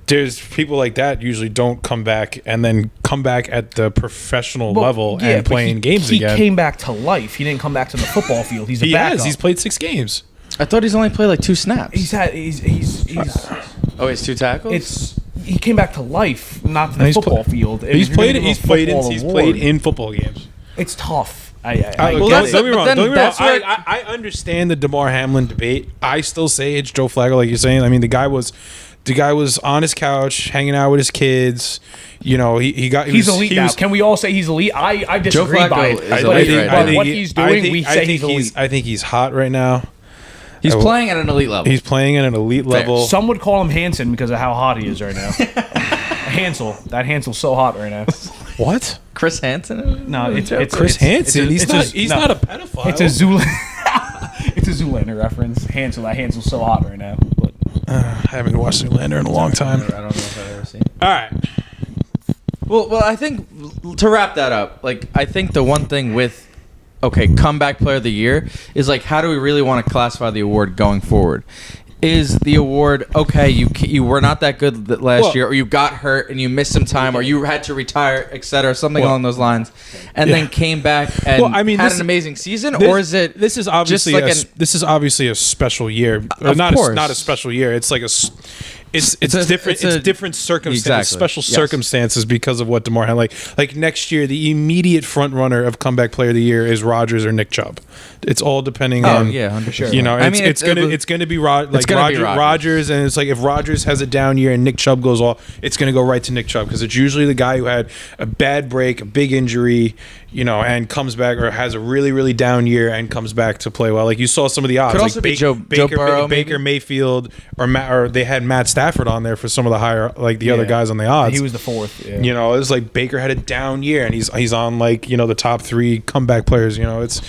Speaker 3: there's people like that usually don't come back and then come back at the professional level and playing games again.
Speaker 4: He came back to life. He didn't come back to the football field. He's a backup.
Speaker 3: He's played 6 games.
Speaker 1: I thought he's only played 2 snaps.
Speaker 4: He's
Speaker 1: Oh, he's 2 tackles.
Speaker 4: He came back to life, not to the football field.
Speaker 3: He's played in football games.
Speaker 4: It's tough.
Speaker 3: Don't get me wrong. I understand the DeMar Hamlin debate. I still say it's Joe Flacco, like you're saying. I mean, the guy was on his couch hanging out with his kids. He's
Speaker 4: elite now. Can we all say he's elite? I disagree
Speaker 1: Joe Flacco
Speaker 4: by it.
Speaker 1: But
Speaker 4: what he's doing, we say he's elite.
Speaker 3: I think he's hot right now.
Speaker 1: He's playing at an elite level.
Speaker 3: He's playing at an elite level.
Speaker 4: Some would call him Hanson because of how hot he is right now. Hansel. That Hansel's so hot right now.
Speaker 3: What?
Speaker 1: Chris Hansen?
Speaker 4: No, it's
Speaker 3: Chris Hansen. He's not a pedophile.
Speaker 4: It's a Zoolander reference. Hansel. That Hansel's so hot right now. But
Speaker 3: I haven't watched Zoolander in a long time.
Speaker 1: I don't know if I've ever seen it.
Speaker 3: All right.
Speaker 1: Well, I think to wrap that up, I think the one thing with comeback player of the year is how do we really want to classify the award going forward? Is the award you were not that good last year, or you got hurt and you missed some time, or you had to retire, etc., something along those lines, and then came back and had an amazing season, or is it?
Speaker 3: This is obviously this is obviously a special year. Not a special year. It's it's different. It's different circumstances, special circumstances because of what DeMar had. Like next year, the immediate front runner of comeback player of the year is Rodgers or Nick Chubb. It's all depending on.
Speaker 1: Yeah, for sure.
Speaker 3: It's gonna be Rodgers, and it's if Rodgers has a down year and Nick Chubb goes off, it's gonna go right to Nick Chubb because it's usually the guy who had a bad break, a big injury, and comes back, or has a really, really down year and comes back to play well. You saw some of the odds.
Speaker 1: Could also be Joe Burrow,
Speaker 3: Baker Mayfield, or they had Matt Stafford Stafford on there for some of the higher, like the other guys on the odds.
Speaker 4: He was the fourth. Yeah.
Speaker 3: You know, it's like Baker had a down year, and he's on like, you know, the top 3 comeback players. You know, it's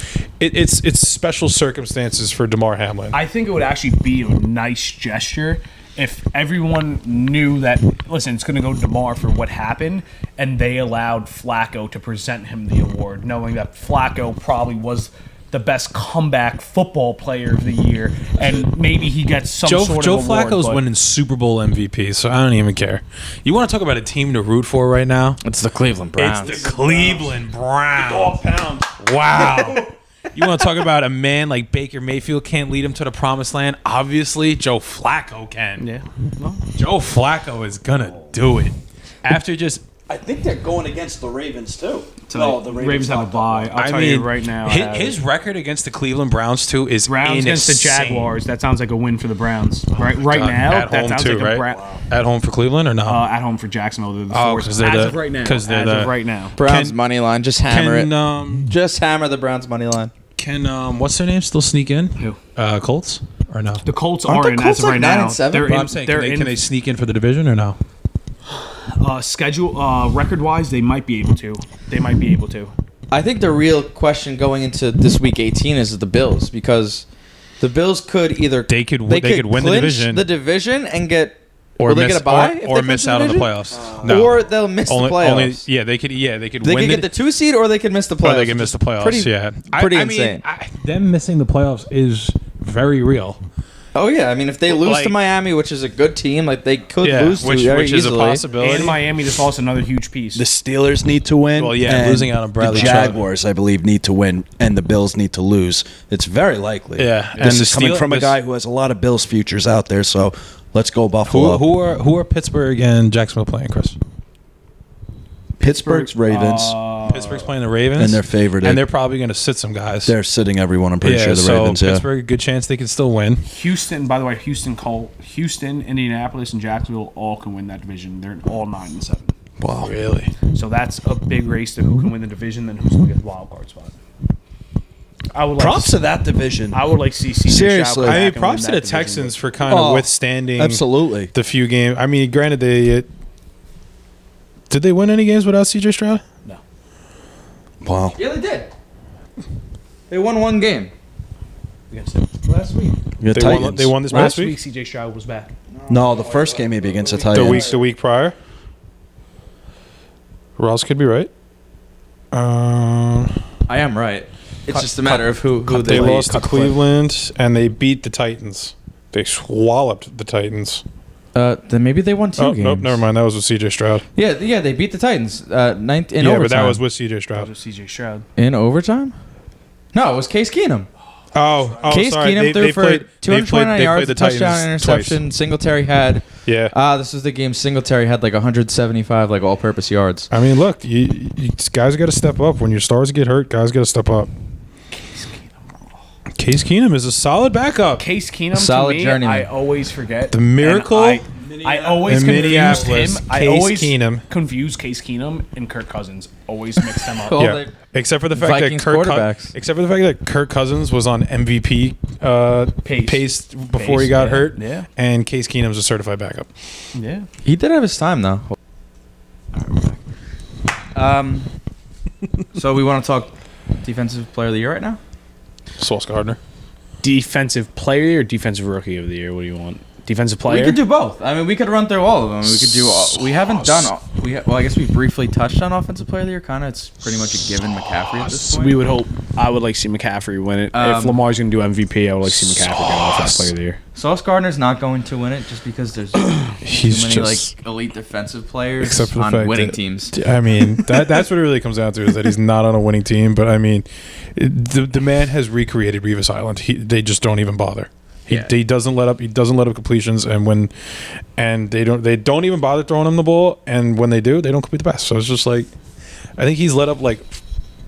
Speaker 3: special circumstances for DeMar Hamlin.
Speaker 4: I think it would actually be a nice gesture if everyone knew that, listen, it's going to go to DeMar for what happened, and they allowed Flacco to present him the award, knowing that Flacco probably was the best comeback football player of the year, and maybe he gets some sort of
Speaker 3: Joe
Speaker 4: award.
Speaker 3: Flacco's
Speaker 4: but
Speaker 3: winning Super Bowl MVP, so I don't even care. You want to talk about a team to root for right now?
Speaker 1: It's the Cleveland Browns.
Speaker 3: It's the Cleveland Browns.
Speaker 6: Dog pound.
Speaker 3: Wow. You want to talk about a man like Baker Mayfield can't lead him to the promised land? Obviously, Joe Flacco can.
Speaker 4: Yeah. Well,
Speaker 3: Joe Flacco is going to do it. After just...
Speaker 5: I think they're going against the Ravens too.
Speaker 4: so the Ravens have a bye. I'll tell you right now.
Speaker 3: His record against the Cleveland Browns, too, is
Speaker 4: Browns against the
Speaker 3: insane.
Speaker 4: Jaguars. That sounds like a win for the Browns. Right
Speaker 3: God,
Speaker 4: now,
Speaker 3: at
Speaker 4: that
Speaker 3: home
Speaker 4: sounds
Speaker 3: too,
Speaker 4: like a
Speaker 3: right? At home for Cleveland or no?
Speaker 4: at home for Jacksonville. They're the
Speaker 3: Oh,
Speaker 4: fourth.
Speaker 3: 'cause they're
Speaker 4: As
Speaker 3: the-
Speaker 4: of right now.
Speaker 3: 'cause they're
Speaker 4: As
Speaker 3: the-
Speaker 4: of right now.
Speaker 1: Browns
Speaker 3: Can-
Speaker 1: money line. Just hammer it.
Speaker 3: Can
Speaker 1: Just hammer the Browns money line.
Speaker 3: what's their name still sneak in?
Speaker 4: Who?
Speaker 3: Colts or no?
Speaker 4: The Colts
Speaker 1: Aren't
Speaker 4: are
Speaker 1: the
Speaker 4: in
Speaker 1: Colts
Speaker 4: as of
Speaker 1: like
Speaker 4: right
Speaker 1: 9
Speaker 4: now.
Speaker 1: and 7?
Speaker 4: They're
Speaker 3: But
Speaker 4: in.
Speaker 3: I'm saying,
Speaker 4: They're
Speaker 3: can they sneak in for the division or no?
Speaker 4: schedule record wise. They might be able to.
Speaker 1: I think the real question going into this week 18 is the Bills, because the Bills could either
Speaker 3: They could win the
Speaker 1: clinch
Speaker 3: division.
Speaker 1: and get
Speaker 3: Or
Speaker 1: will they
Speaker 3: miss,
Speaker 1: get a bye if
Speaker 3: or
Speaker 1: they
Speaker 3: miss
Speaker 1: clinch
Speaker 3: out
Speaker 1: the
Speaker 3: on the
Speaker 1: division?
Speaker 3: playoffs. No.
Speaker 1: Or they'll miss the playoffs.
Speaker 3: They could
Speaker 1: They
Speaker 3: win
Speaker 1: could get the 2 seed, or they could miss the playoffs.
Speaker 3: or they could miss the playoffs.
Speaker 1: Pretty,
Speaker 3: yeah,
Speaker 1: pretty
Speaker 3: I mean,
Speaker 1: insane.
Speaker 3: them missing the playoffs is very real.
Speaker 1: Oh yeah, I mean, if they lose
Speaker 3: Like-
Speaker 1: to Miami, which is a good team, like they could lose to
Speaker 3: which
Speaker 1: very
Speaker 3: is a
Speaker 1: easily.
Speaker 3: possibility.
Speaker 4: And Miami just lost another huge piece.
Speaker 5: The Steelers need to win.
Speaker 3: Well, yeah,
Speaker 5: and
Speaker 3: losing out on Bradley
Speaker 5: The
Speaker 3: Chubb.
Speaker 5: Jaguars, I believe, need to win, and the Bills need to lose. It's very likely.
Speaker 3: Yeah,
Speaker 5: This
Speaker 3: and
Speaker 5: is
Speaker 3: the
Speaker 5: coming
Speaker 3: Steel-
Speaker 5: from a
Speaker 3: this-
Speaker 5: guy who has a lot of Bills futures out there. So let's go Buffalo.
Speaker 3: Who are Pittsburgh and Jacksonville playing, Chris?
Speaker 5: Pittsburgh's Ravens,
Speaker 3: Pittsburgh's playing the Ravens,
Speaker 5: and they're favored.
Speaker 3: and they're probably going to sit some guys.
Speaker 5: They're sitting everyone. I'm pretty sure the
Speaker 3: so
Speaker 5: Ravens.
Speaker 3: Pittsburgh, a good chance they can still win.
Speaker 4: Houston, by the way, Houston, Indianapolis, and Jacksonville all can win that division. They're all 9 and 7.
Speaker 5: Wow.
Speaker 3: Really?
Speaker 4: So that's a big race to who can win the division, then who's going to get the wild card spot. I would like
Speaker 5: Props to that division.
Speaker 4: I would like to see CJ
Speaker 5: Seriously.
Speaker 4: Stroud come
Speaker 3: I
Speaker 4: back
Speaker 3: mean,
Speaker 4: and
Speaker 3: props
Speaker 4: win
Speaker 3: to the
Speaker 4: that division.
Speaker 3: Texans for kind of withstanding
Speaker 5: Absolutely.
Speaker 3: the few games. I mean, granted, did they win any games without CJ Stroud?
Speaker 4: No.
Speaker 5: Wow.
Speaker 1: Yeah, they did. They won 1 game
Speaker 4: Against them.
Speaker 1: last week.
Speaker 5: Yeah, Titans.
Speaker 3: They won this
Speaker 4: Last
Speaker 3: past
Speaker 4: week,
Speaker 3: week.
Speaker 4: CJ Stroud was back.
Speaker 5: No, the first game maybe against the Titans.
Speaker 3: The week prior. Ross could be right.
Speaker 1: I am right. It's just a matter of who
Speaker 3: They
Speaker 1: they
Speaker 3: lost to
Speaker 1: cut the
Speaker 3: Cleveland and they beat the Titans. They swallowed the Titans.
Speaker 1: Then maybe they won 2
Speaker 3: Oh,
Speaker 1: games.
Speaker 3: nope, never mind. That was with CJ Stroud.
Speaker 1: Yeah, they beat the Titans. Ninth in
Speaker 3: Yeah,
Speaker 1: overtime.
Speaker 3: but that was with CJ
Speaker 4: That
Speaker 3: Stroud.
Speaker 4: was CJ Stroud.
Speaker 1: in overtime. No, it was Case Keenum.
Speaker 3: Oh,
Speaker 1: Case
Speaker 3: sorry.
Speaker 1: Keenum threw for 229 yards,
Speaker 3: the
Speaker 1: touchdown,
Speaker 3: Titans
Speaker 1: interception.
Speaker 3: twice.
Speaker 1: Singletary had.
Speaker 3: Yeah.
Speaker 1: This was the game. Singletary had like 175 like all-purpose yards.
Speaker 3: I mean, look, you guys got to step up. When your stars get hurt, guys got to step up. Case Keenum is a solid backup.
Speaker 4: Case Keenum,
Speaker 1: Solid
Speaker 4: to me,
Speaker 1: journeyman.
Speaker 4: I always forget.
Speaker 3: The miracle
Speaker 4: And I always
Speaker 3: in
Speaker 4: confused
Speaker 3: Minneapolis,
Speaker 4: him. I
Speaker 3: Case
Speaker 4: always
Speaker 3: Keenum.
Speaker 4: confused Case Keenum and Kirk Cousins. Always mix them up.
Speaker 1: All
Speaker 3: Yeah,
Speaker 1: the
Speaker 3: except for the fact
Speaker 1: Vikings
Speaker 3: that
Speaker 1: quarterbacks.
Speaker 3: except for the fact that Kirk Cousins was on MVP pace before he got hurt,
Speaker 4: Yeah.
Speaker 3: and Case Keenum's a certified backup.
Speaker 4: Yeah.
Speaker 1: He did have his time though. So we want to talk defensive player of the year right now.
Speaker 3: Sauce Gardner.
Speaker 4: Defensive player or defensive rookie of the year? What do you want? Defensive player?
Speaker 1: We could do both. I mean, we could run through all of them. We could do. We haven't done. Well, I guess we briefly touched on offensive player of the year. Kind of, it's pretty much a given McCaffrey at this point.
Speaker 4: We would hope. I would like to see McCaffrey win it. If Lamar's going to do MVP, I would like to see McCaffrey get offensive player of the year.
Speaker 1: Sauce Gardner's not going to win it just because there's
Speaker 3: He's
Speaker 1: too many
Speaker 3: just
Speaker 1: like elite defensive players
Speaker 3: except for the
Speaker 1: on
Speaker 3: fact
Speaker 1: winning
Speaker 3: that-
Speaker 1: teams.
Speaker 3: I mean, that's what it really comes down to is that he's not on a winning team. But I mean, the man has recreated Revis Island. They just don't even bother. He doesn't let up. He doesn't let up completions, and they don't even bother throwing him the ball. And when they do, they don't complete the pass. So it's just like, I think he's let up like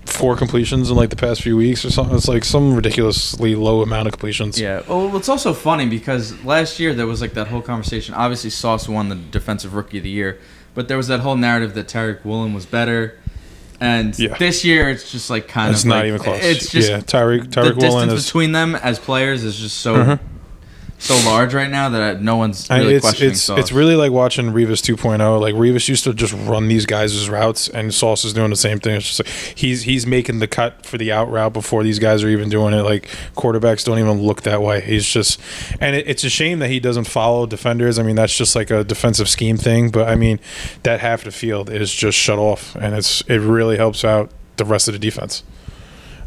Speaker 3: 4 completions in like the past few weeks or something. It's like some ridiculously low amount of completions.
Speaker 1: Yeah. Well, it's also funny because last year there was like that whole conversation. Obviously, Sauce won the defensive rookie of the year, but there was that whole narrative that Tariq Woolen was better. And this year, it's just like kind
Speaker 3: It's
Speaker 1: of
Speaker 3: not
Speaker 1: like,
Speaker 3: even close.
Speaker 1: It's just
Speaker 3: Tyreek
Speaker 1: the
Speaker 3: Woolen
Speaker 1: distance
Speaker 3: is
Speaker 1: between them as players is just so so large right now that no one's really questioning Sauce.
Speaker 3: It's really like watching Revis 2.0. Like Revis used to just run these guys' routes, and Sauce is doing the same thing. It's just like he's making the cut for the out route before these guys are even doing it. Like quarterbacks don't even look that way. He's just, and it's a shame that he doesn't follow defenders. I mean, that's just like a defensive scheme thing. But I mean, that half the field is just shut off, and it really helps out the rest of the defense.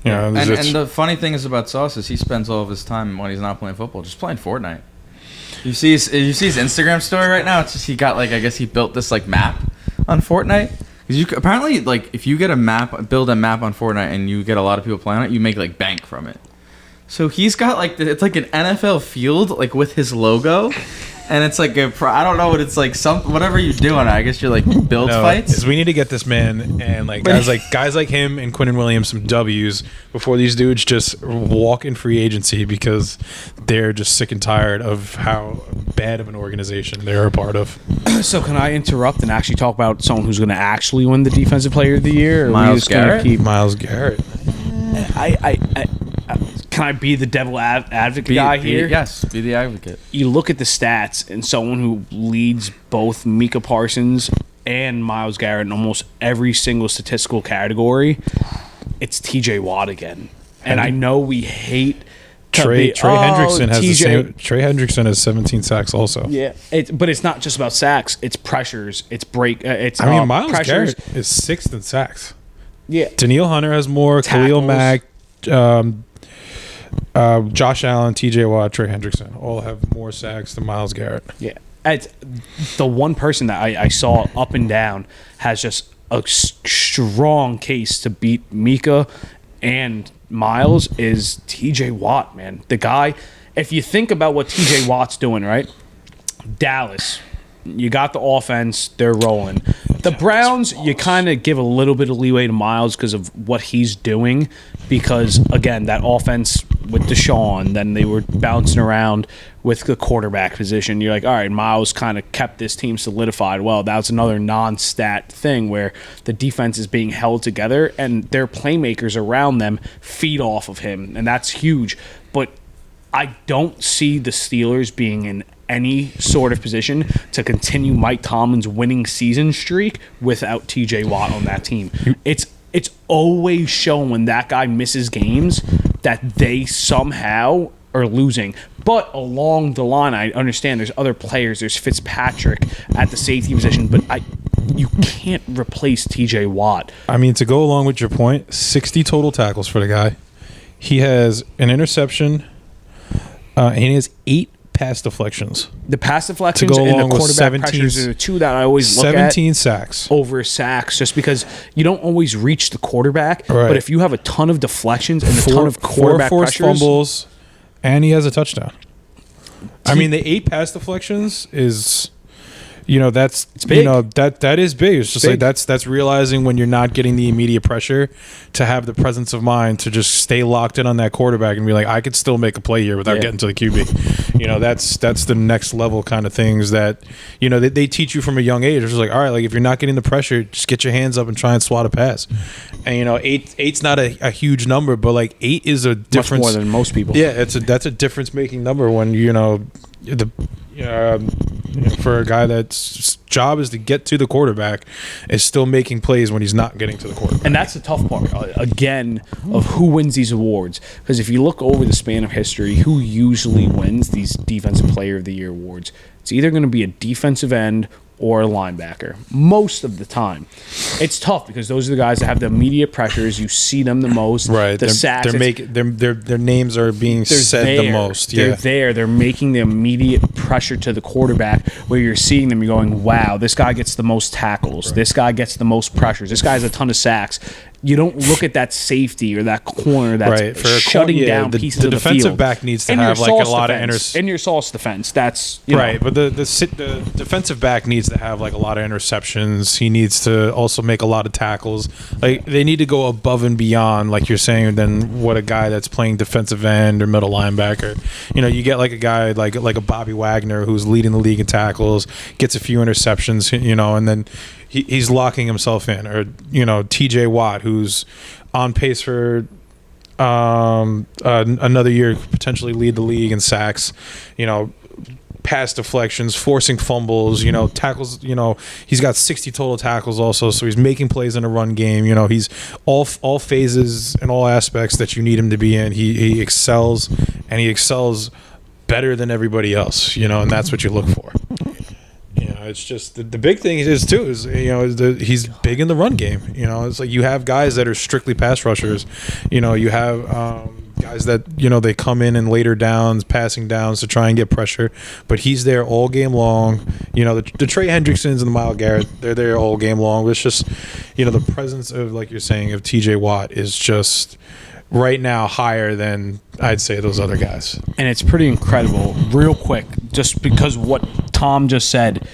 Speaker 3: You know,
Speaker 1: and the funny thing is about Sauce is he spends all of his time when he's not playing football just playing Fortnite. You see his Instagram story right now. It's just he got like, I guess he built this like map on Fortnite. Because you apparently, like, if you get build a map on Fortnite and you get a lot of people playing it, you make like bank from it. So he's got like it's like an NFL field like with his logo. And it's like I don't know what it's like. Whatever you do on it, I guess you're like build fights.
Speaker 3: Is we need to get this man and like guys like him and Quinnen Williams some W's before these dudes just walk in free agency because they're just sick and tired of how bad of an organization they're a part of.
Speaker 2: So can I interrupt and actually talk about someone who's going to actually win the Defensive Player of the Year? Or
Speaker 1: Myles Garrett.
Speaker 3: Myles Garrett.
Speaker 2: Can I be the devil advocate guy here?
Speaker 1: Yes, be the advocate.
Speaker 2: You look at the stats, and someone who leads both Micah Parsons and Myles Garrett in almost every single statistical category, it's TJ Watt again. And I know we hate
Speaker 3: Trey Hendrickson has the same. Trey Hendrickson has 17 sacks also.
Speaker 2: Yeah, but it's not just about sacks. It's pressures. It's
Speaker 3: Myles
Speaker 2: pressures.
Speaker 3: Garrett is 6th in sacks.
Speaker 2: Yeah,
Speaker 3: Daniil Hunter has more.
Speaker 2: Tackles.
Speaker 3: Khalil Mack. Josh Allen, TJ Watt, Trey Hendrickson all have more sacks than Myles Garrett.
Speaker 2: Yeah. It's the one person that I saw up and down has just a strong case to beat Micah and Myles is TJ Watt, man. The guy, if you think about what TJ Watt's doing, right? Dallas, you got the offense, they're rolling. The Browns, you kind of give a little bit of leeway to Myles because of what he's doing. Because, again, that offense with Deshaun, then they were bouncing around with the quarterback position. You're like, all right, Myles kind of kept this team solidified. Well, that's another non-stat thing where the defense is being held together and their playmakers around them feed off of him. And that's huge. But I don't see the Steelers being in any sort of position to continue Mike Tomlin's winning season streak without TJ Watt on that team. It's always shown when that guy misses games that they somehow are losing. But along the line, I understand there's other players. There's Fitzpatrick at the safety position, but you can't replace TJ Watt.
Speaker 3: I mean, to go along with your point, 60 total tackles for the guy. He has an interception, and he has 8 pass deflections.
Speaker 2: The pass deflections and the quarterback pressures are the two that I always look at.
Speaker 3: 17 sacks.
Speaker 2: Over sacks, just because you don't always reach the quarterback.
Speaker 3: Right.
Speaker 2: But if you have a ton of deflections and a ton of quarterback
Speaker 3: forced
Speaker 2: pressures,
Speaker 3: fumbles, and he has a touchdown. I mean, the 8 pass deflections is, that's
Speaker 2: big.
Speaker 3: That is big. It's just
Speaker 2: big.
Speaker 3: like that's realizing when you're not getting the immediate pressure to have the presence of mind to just stay locked in on that quarterback and be like, I could still make a play here without getting to the QB. That's the next level kind of things that they teach you from a young age. It's just like, all right, like if you're not getting the pressure, just get your hands up and try and swat a pass. And eight's not a huge number, but like 8 is a difference.
Speaker 2: Much more than most people.
Speaker 3: Yeah, that's a difference making number when for a guy that's job is to get to the quarterback is still making plays when he's not getting to the quarterback.
Speaker 2: And that's the tough part, again, of who wins these awards. Because if you look over the span of history, who usually wins these Defensive Player of the Year awards, it's either going to be a defensive end or a linebacker. Most of the time. It's tough because those are the guys that have the immediate pressures. You see them the most.
Speaker 3: Right.
Speaker 2: The sacks.
Speaker 3: Their names are being said the most. Yeah.
Speaker 2: They're making the immediate pressure to the quarterback where you're seeing them, you're going, wow, this guy gets the most tackles. Right. This guy gets the most pressures. This guy has a ton of sacks. You don't look at that safety or that corner that's shutting down pieces of the field.
Speaker 3: The defensive back needs to have like a lot of
Speaker 2: in your sauce defense. That's
Speaker 3: right, but the defensive back needs to have like a lot of interceptions. He needs to also make a lot of tackles. Like they need to go above and beyond, like you're saying, than what a guy that's playing defensive end or middle linebacker. You get like a guy like a Bobby Wagner who's leading the league in tackles, gets a few interceptions, and then he's locking himself in, or TJ Watt, who's on pace for Another year potentially lead the league in sacks. Pass deflections, forcing fumbles, tackles, he's got 60 total tackles also, so he's making plays in a run game. He's all phases and all aspects that you need him to be in. He excels, and he excels better than everybody else, and that's what you look for. It's just the big thing is he's big in the run game. It's like you have guys that are strictly pass rushers. You have guys that they come in later downs, passing downs to try and get pressure, but he's there all game long. The Trey Hendricksons and the Myles Garrett, they're there all game long. It's just the presence of, like you're saying, of TJ Watt is just right now higher than I'd say those other guys.
Speaker 4: And it's pretty incredible. Real quick, just because what Tom just said.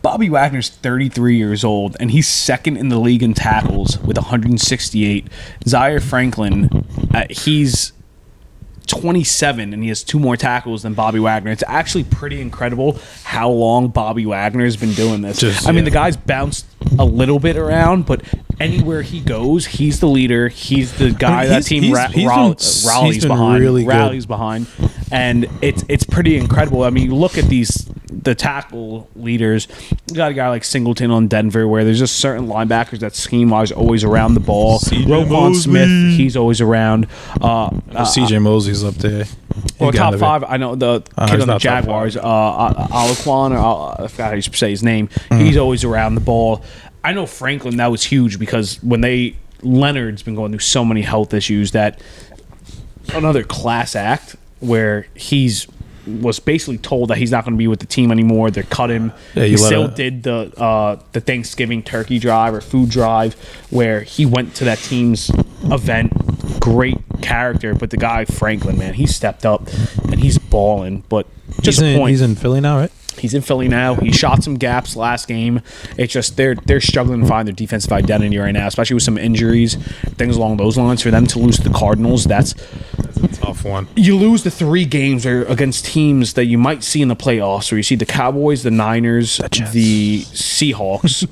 Speaker 4: Bobby Wagner's 33 years old, and he's second in the league in tackles with 168. Zaire Franklin, he's 27, and he has 2 more tackles than Bobby Wagner. It's actually pretty incredible how long Bobby Wagner has been doing this. I mean, the guy's bounced a little bit around, but anywhere he goes, he's the leader. He's the guy that team rallies behind. And it's pretty incredible. I mean, you look at the tackle leaders. You got a guy like Singleton on Denver, where there's just certain linebackers that scheme-wise always around the ball. Roquan Smith, he's always around.
Speaker 3: CJ Mosley's up there.
Speaker 4: Or top 5. I know the kid on the Jaguars, Alaquan, or I forgot how you say his name. He's always around the ball. I know Franklin, that was huge because Leonard's been going through so many health issues that another class act where was basically told that he's not going to be with the team anymore. They cut him. Yeah, he still did the Thanksgiving turkey drive or food drive where he went to that team's event. Great character, but the guy Franklin, man, he stepped up and he's balling. But just
Speaker 3: he's in Philly now, right?
Speaker 4: He's in Philly now. He shot some gaps last game. It's just they're struggling to find their defensive identity right now, especially with some injuries, things along those lines. For them to lose to the Cardinals, that's
Speaker 3: a tough one.
Speaker 4: You lose the 3 games against teams that you might see in the playoffs, where you see the Cowboys, the Niners, the Seahawks.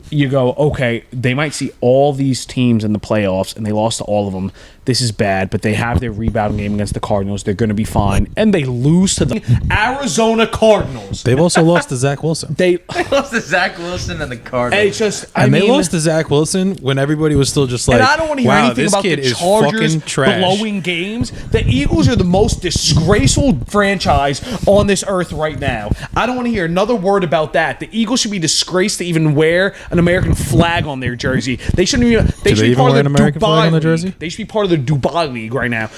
Speaker 4: You go, okay, they might see all these teams in the playoffs, and they lost to all of them. This is bad, but they have their rebounding game against the Cardinals. They're going to be fine. And they lose to the Arizona Cardinals.
Speaker 3: They've also lost to Zach Wilson.
Speaker 1: They lost to Zach Wilson and the Cardinals.
Speaker 4: It's just,
Speaker 3: they lost to Zach Wilson when everybody was still just like,
Speaker 4: and I don't want to hear
Speaker 3: wow,
Speaker 4: anything
Speaker 3: this
Speaker 4: about
Speaker 3: kid
Speaker 4: the
Speaker 3: is
Speaker 4: Chargers
Speaker 3: fucking trash.
Speaker 4: blowing games. The Eagles are the most disgraceful franchise on this earth right now. I don't want to hear another word about that. The Eagles should be disgraced to even wear an American flag on their jersey. They shouldn't even. They should be part of the
Speaker 3: American flag on their
Speaker 4: Dubai
Speaker 3: jersey?
Speaker 4: League. They should be part of the Dubai League right now.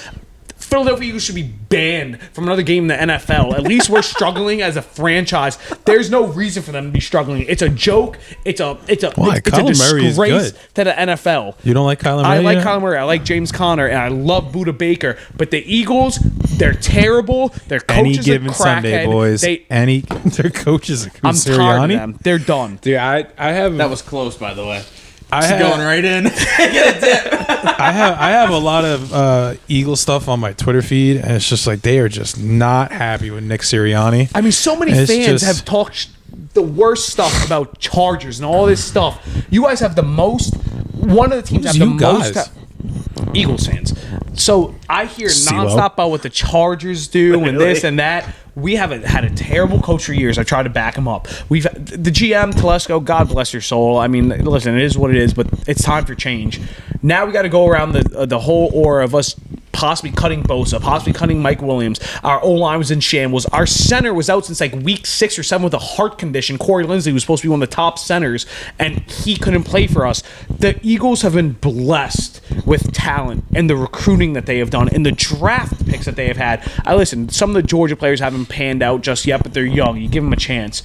Speaker 4: Philadelphia Eagles should be banned from another game in the NFL. At least we're struggling as a franchise. There's no reason for them to be struggling. It's a joke. It's a disgrace to the NFL.
Speaker 3: You don't like Kyler Murray?
Speaker 4: I like Kyler Murray. I like James Conner, and I love Buda Baker. But the Eagles, they're terrible. Their coaches are crackhead.
Speaker 3: Sunday, boys. Their coaches are
Speaker 4: I'm tired of them. They're done.
Speaker 3: Dude, I have.
Speaker 1: That was close, by the way.
Speaker 3: Going
Speaker 1: right in. Get a dip.
Speaker 3: I have a lot of Eagle stuff on my Twitter feed, and it's just like they are just not happy with Nick Sirianni.
Speaker 4: I mean, so many fans have talked the worst stuff about Chargers and all this stuff. You guys have the most. One of the teams have the most. Eagles fans. So I hear nonstop about what the Chargers do and this and that. We haven't had a terrible coach for years. I try to back him up. We've the GM Telesco, God bless your soul. I mean, listen, it is what it is, but it's time for change. Now we got to go around the whole aura of us possibly cutting Bosa, possibly cutting Mike Williams. Our O-line was in shambles. Our center was out since like week 6 or 7 with a heart condition. Corey Linsley was supposed to be one of the top centers, and he couldn't play for us. The Eagles have been blessed with talent and the recruiting that they have done and the draft picks that they have had. Listen, some of the Georgia players haven't panned out just yet, but they're young. You give them a chance.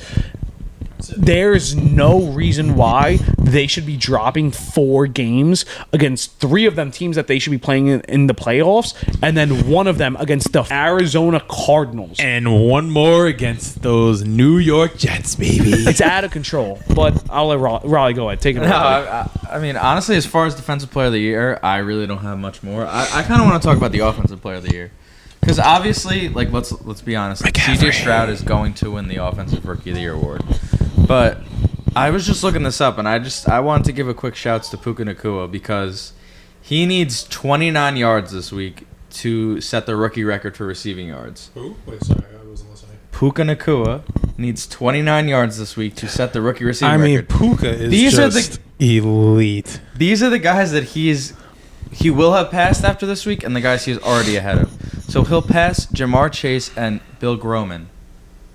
Speaker 4: There's no reason why they should be dropping 4 games against 3 of them teams that they should be playing in the playoffs, and then 1 of them against the Arizona Cardinals.
Speaker 3: And 1 more against those New York Jets, baby.
Speaker 4: It's out of control, but I'll let Raleigh go ahead. Take it away.
Speaker 1: I mean, honestly, as far as Defensive Player of the Year, I really don't have much more. I kind of want to talk about the Offensive Player of the Year. Because obviously, like let's be honest, C.J. Stroud is going to win the Offensive Rookie of the Year award. But I was just looking this up, and I wanted to give a quick shouts to Puka Nacua because He needs 29 yards this week to set the rookie record for receiving yards.
Speaker 3: Who? Wait, sorry, I wasn't listening.
Speaker 1: Puka Nacua needs 29 yards this week to set the rookie receiving record.
Speaker 3: I mean, Puka is
Speaker 1: These are
Speaker 3: just elite.
Speaker 1: These are the guys that he will have passed after this week, and the guys he's already ahead of. So he'll pass Jamar Chase and Bill Groman,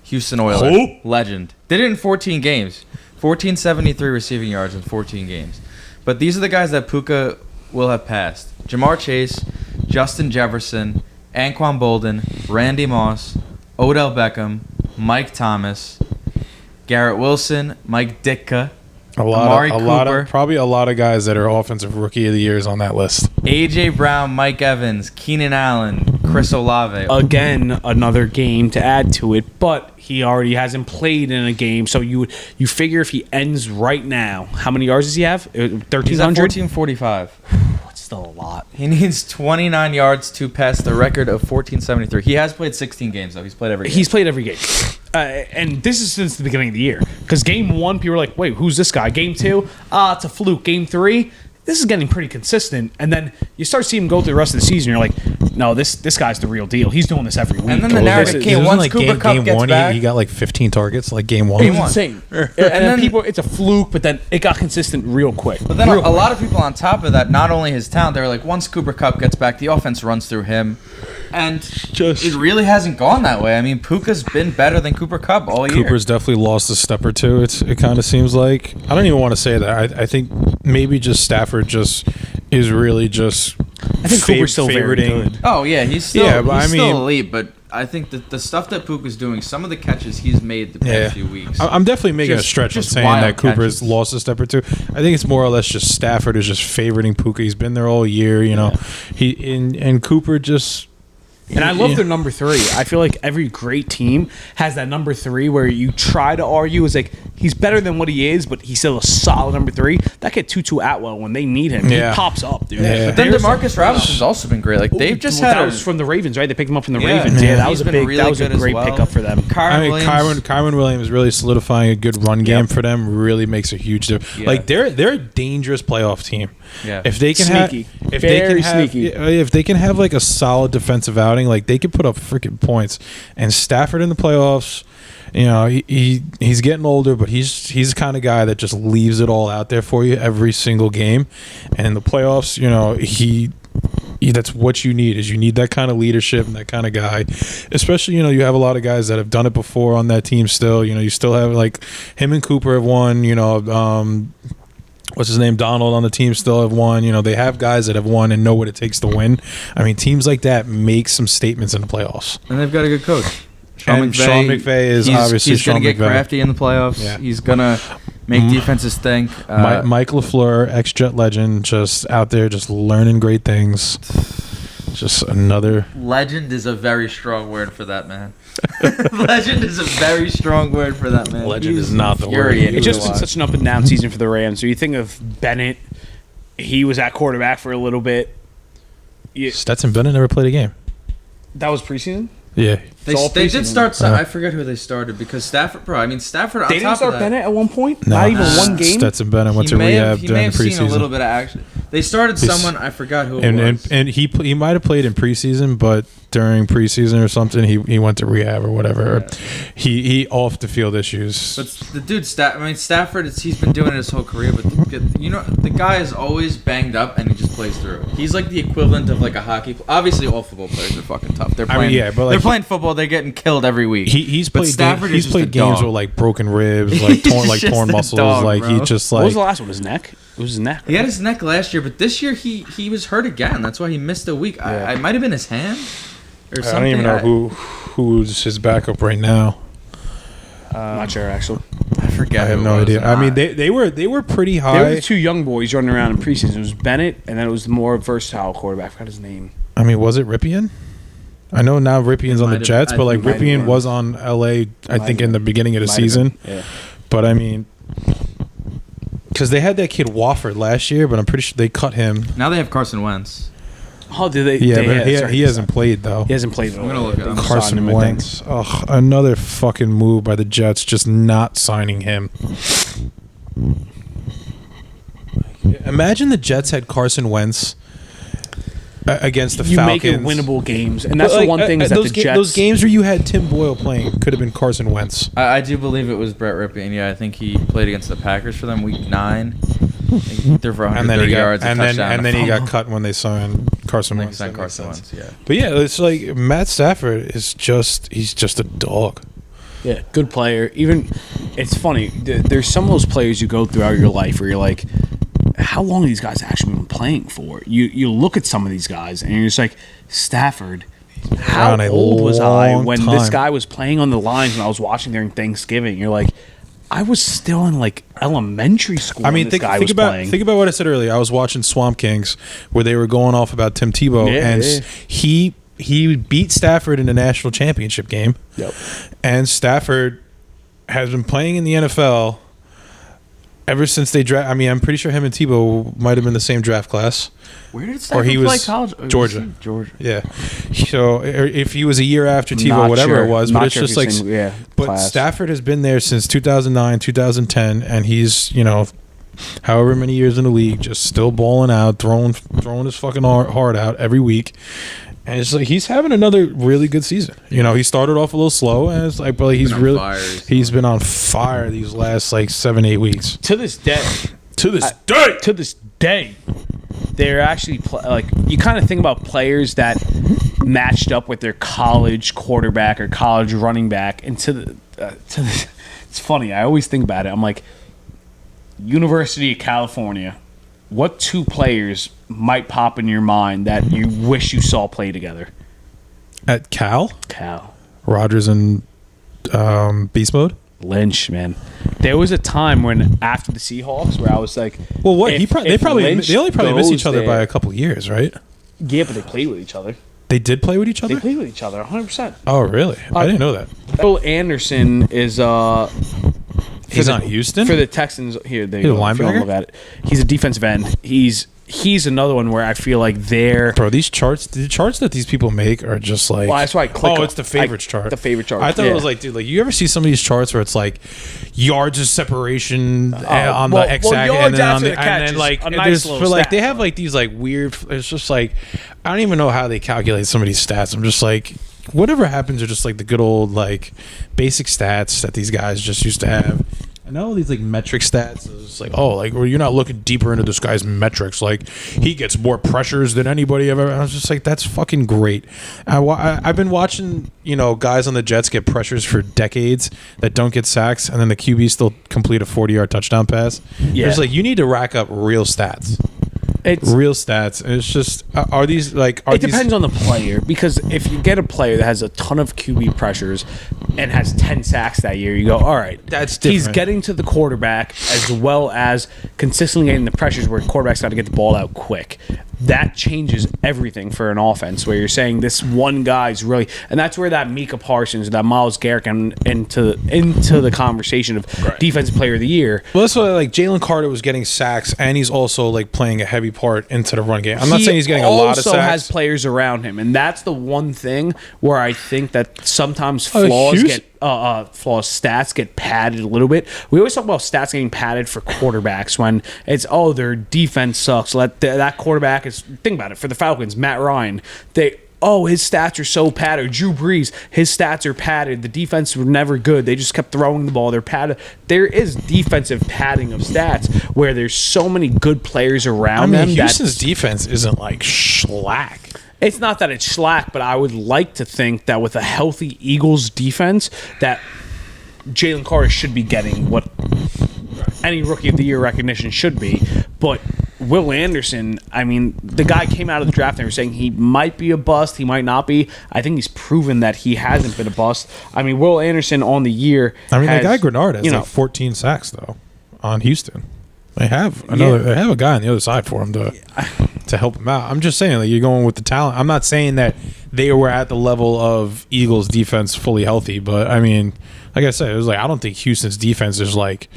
Speaker 1: Houston Oilers, legend. Did it in 14 games, 1473 receiving yards in 14 games. But these are the guys that Puka will have passed: Jamar Chase, Justin Jefferson, Anquan Bolden, Randy Moss, Odell Beckham, Mike Thomas, Garrett Wilson, Mike Ditka, Amari Cooper,
Speaker 3: probably a lot of guys that are offensive rookie of the years on that list.
Speaker 1: A.J. Brown, Mike Evans, Keenan Allen, Chris Olave.
Speaker 4: Again, another game to add to it, but he already hasn't played in a game, so you figure if he ends right now, how many yards does he have? 1,300?
Speaker 1: He's at 1445.
Speaker 4: It's still a lot.
Speaker 1: He needs 29 yards to pass the record of 1473. He has played 16 games, though. He's played every game.
Speaker 4: He's played every game. And this is since the beginning of the year. Because game 1, people were like, wait, who's this guy? Game 2, it's a fluke. Game 3, this is getting pretty consistent. And then you start seeing him go through the rest of the season. You're like, no, this guy's the real deal. He's doing this every week.
Speaker 1: And then the narrative came once Cooper Kupp gets back.
Speaker 3: He got like 15 targets, like game 1.
Speaker 4: It was insane. And then people, it's a fluke, but then it got consistent real quick.
Speaker 1: But then a lot of people on top of that, not only his talent, they were like, once Cooper Kupp gets back, the offense runs through him. And it really hasn't gone that way. I mean, Puka's been better than Cooper Kupp all year.
Speaker 3: Cooper's definitely lost a step or two. It kind of seems like. I don't even want to say that. I think maybe just Stafford just is really just.
Speaker 4: I think Cooper's still very good.
Speaker 1: Oh yeah, he's still still elite. But I think that the stuff that Puka's doing, some of the catches he's made the past few weeks.
Speaker 3: I'm definitely making a stretch of saying that Cooper's lost a step or two. I think it's more or less just Stafford is just favoriting Puka. He's been there all year, you know. And Cooper just.
Speaker 4: And I love their number 3. I feel like every great team has that number 3 where you try to argue is like he's better than what he is, but he's still a solid number 3. That kid Tutu Atwell, when they need him, he pops up, dude.
Speaker 1: Yeah. But then DeMarcus Robinson's also been great. Like they've just had
Speaker 4: that was from the Ravens, right? They picked him up from the Ravens. Yeah, that was a great pickup for them.
Speaker 3: Kyron Williams really solidifying a good run game for them really makes a huge difference. Yeah. Like they're a dangerous playoff team.
Speaker 1: Yeah.
Speaker 3: If they can
Speaker 4: sneaky.
Speaker 3: If they can have like a solid defensive outing, like they can put up freaking points. And Stafford in the playoffs, you know, he's getting older, but he's the kind of guy that just leaves it all out there for you every single game. And in the playoffs, you know, that's what you need. Is you need that kind of leadership and that kind of guy. Especially, you know, you have a lot of guys that have done it before on that team still. You know, you still have like him and Cooper have won, you know, what's his name? Donald on the team still have won. You know, they have guys that have won and know what it takes to win. I mean, teams like that make some statements in the playoffs.
Speaker 1: And they've got a good coach.
Speaker 3: Sean McVay is obviously
Speaker 1: he's going to get crafty in the playoffs. Yeah. He's going to make defenses think.
Speaker 3: Mike LaFleur, ex-Jet legend, just out there just learning great things. Just another...
Speaker 1: Legend is a very strong word for that man. Legend is a very strong word for that man.
Speaker 3: Legend is not the word.
Speaker 4: It's just been such an up and down season for the Rams. So you think of Bennett, he was at quarterback for a little bit.
Speaker 3: Stetson Bennett never played a game.
Speaker 4: That was preseason?
Speaker 3: Yeah.
Speaker 1: They did start. I forget who they started because Stafford. Bro, I mean Stafford.
Speaker 4: They didn't start Bennett at one point.
Speaker 3: No.
Speaker 4: Not even one game.
Speaker 3: Stetson Bennett went to rehab during the preseason.
Speaker 1: He may have seen a little bit of action. They started someone. I forgot who it was.
Speaker 3: And he might have played in preseason, but during preseason or something, he went to rehab or whatever. Yeah. He off the field issues.
Speaker 1: But the dude, Stafford. He's been doing it his whole career. But the guy is always banged up and he just plays through. He's like the equivalent of like a hockey. Obviously, all football players are fucking tough. They're playing. They're playing football. They're getting killed every week.
Speaker 3: He's played games with like broken ribs, like torn muscles.
Speaker 1: Dog,
Speaker 3: like
Speaker 1: bro.
Speaker 3: he just like.
Speaker 4: What was the last one? His neck. It was his neck.
Speaker 1: He had his neck last year, but this year he was hurt again. That's why he missed a week. Yeah. I might have been his hand or something.
Speaker 3: I don't even know who's his backup right now.
Speaker 4: I'm not sure actually.
Speaker 1: I forget.
Speaker 3: I have no idea. I mean, they were pretty high.
Speaker 4: They were the two young boys running around in preseason. It was Bennett, and then it was the more versatile quarterback. I forgot his name.
Speaker 3: I mean, was it Ripien? I know now Ripien's on the Jets, but like Ripien was on LA, I think, in the beginning of the season.
Speaker 4: Yeah.
Speaker 3: But I mean, because they had that kid Wofford last year, but I'm pretty sure they cut him.
Speaker 1: Now they have Carson Wentz.
Speaker 4: Oh, did they?
Speaker 3: Yeah, but he hasn't played though.
Speaker 4: He hasn't played.
Speaker 1: I'm gonna look at him.
Speaker 3: Carson Wentz. Ugh, another fucking move by the Jets, just not signing him. Imagine the Jets had Carson Wentz against the
Speaker 4: you
Speaker 3: Falcons.
Speaker 4: make it winnable games, and that's
Speaker 3: But,
Speaker 4: the one thing is that the Jets.
Speaker 3: those games where you had Tim Boyle playing could have been Carson Wentz.
Speaker 1: I do believe it was Brett Rypien. Yeah, I think he played against the Packers for them week 9. I think he threw for 130 yards, a touchdown,
Speaker 3: and then he got cut when they signed Carson Wentz.
Speaker 1: signed Carson Wentz. Yeah.
Speaker 3: But yeah, it's like Matt Stafford is he's just a dog.
Speaker 4: Yeah, good player. Even it's funny. There's some of those players you go throughout your life where you're like, how long have these guys actually been playing for? You look at some of these guys and you're just like, Stafford. How old was I when this guy was playing on the lines when I was watching during Thanksgiving? You're like, I was still in like elementary school.
Speaker 3: I mean,
Speaker 4: when this guy was playing.
Speaker 3: Think about what I said earlier. I was watching Swamp Kings where they were going off about Tim Tebow, and he beat Stafford in the national championship game.
Speaker 4: Yep.
Speaker 3: And Stafford has been playing in the NFL ever since they draft. I mean, I'm pretty sure him and Tebow might have been the same draft class.
Speaker 1: Where did Stafford play college?
Speaker 3: Georgia.
Speaker 1: Georgia.
Speaker 3: Yeah. So if he was a year after Tebow,
Speaker 4: Not
Speaker 3: whatever
Speaker 4: sure.
Speaker 3: it was,
Speaker 4: Not
Speaker 3: but it's
Speaker 4: sure if
Speaker 3: just like,
Speaker 4: he's
Speaker 3: but
Speaker 4: class.
Speaker 3: Stafford has been there since 2009, 2010, and he's, however many years in the league, just still balling out, throwing his fucking heart out every week. And it's like he's having another really good season. He started off a little slow, and it's like, but he's been on fire these last like 7-8 weeks.
Speaker 4: To this day, they're actually like you kind of think about players that matched up with their college quarterback or college running back, and it's funny. I always think about it. I'm like, University of California. What 2 players might pop in your mind that you wish you saw play together?
Speaker 3: At Cal, Rodgers and Beast Mode.
Speaker 4: Lynch, man. There was a time when after the Seahawks where I was like,
Speaker 3: well, what they only probably miss each other
Speaker 4: there,
Speaker 3: by a couple years, right?
Speaker 4: Yeah, but they played with each other.
Speaker 3: They did play with each other.
Speaker 4: They played with each other 100%.
Speaker 3: Oh, really? I didn't know that.
Speaker 4: Will Anderson is
Speaker 3: He's on Houston
Speaker 4: for the Texans. Here, they
Speaker 3: He's a
Speaker 4: go. If you wanna
Speaker 3: linebacker?
Speaker 4: look at it. He's a defensive end. He's another one where I feel like they're.
Speaker 3: Bro, the charts that these people make are just like.
Speaker 4: Well, that's why I click.
Speaker 3: Oh, it's the favorites chart.
Speaker 4: The favorite chart.
Speaker 3: I thought it was like, dude, like you ever see some of these charts where it's like yards of separation on the x-axis, and then on the and then like there's for like they have like these like weird. It's just like I don't even know how they calculate some of these stats. I'm just like. Whatever happens are just like the good old like basic stats that these guys just used to have. I know these like metric stats. It's like, oh, like, well, you're not looking deeper into this guy's metrics. Like, he gets more pressures than anybody ever. I was just like, that's fucking great. I've been watching, guys on the Jets get pressures for decades that don't get sacks, and then the QB still complete a 40-yard touchdown pass. Yeah. It's like, you need to rack up real stats. It's real stats. And it's just, are these like...
Speaker 4: It depends on the player, because if you get a player that has a ton of QB pressures and has 10 sacks that year, you go, all right,
Speaker 3: that's different.
Speaker 4: He's getting to the quarterback as well as consistently getting the pressures where quarterback's got to get the ball out quick. That changes everything for an offense, where you're saying this one guy's really... And that's where that Micah Parsons, that Myles Garrett into the conversation of Defensive Player of the Year.
Speaker 3: Well, that's why like Jalen Carter was getting sacks, and he's also like playing a heavy part into the run game. I'm not saying he's getting a lot of sacks.
Speaker 4: He also has players around him, and that's the one thing where I think that sometimes flaws stats get padded a little bit. We always talk about stats getting padded for quarterbacks when it's their defense sucks. That quarterback is, think about it, for the Falcons, Matt Ryan, his stats are so padded. Drew Brees, his stats are padded. The defense were never good. They just kept throwing the ball. They're padded. There is defensive padding of stats where there's so many good players around them.
Speaker 3: Houston's defense isn't like slack.
Speaker 4: It's not that it's slack, but I would like to think that with a healthy Eagles defense, that Jalen Carter should be getting what any Rookie of the Year recognition should be. But Will Anderson, I mean, the guy came out of the draft and they were saying he might be a bust, he might not be. I think he's proven that he hasn't been a bust. I mean, Will Anderson on the year.
Speaker 3: I mean, the guy Grenard has like 14 sacks though on Houston. They have They have a guy on the other side for him to help him out. I'm just saying, like, you're going with the talent. I'm not saying that they were at the level of Eagles defense fully healthy, but I mean, like I said, it was like I don't think Houston's defense is like,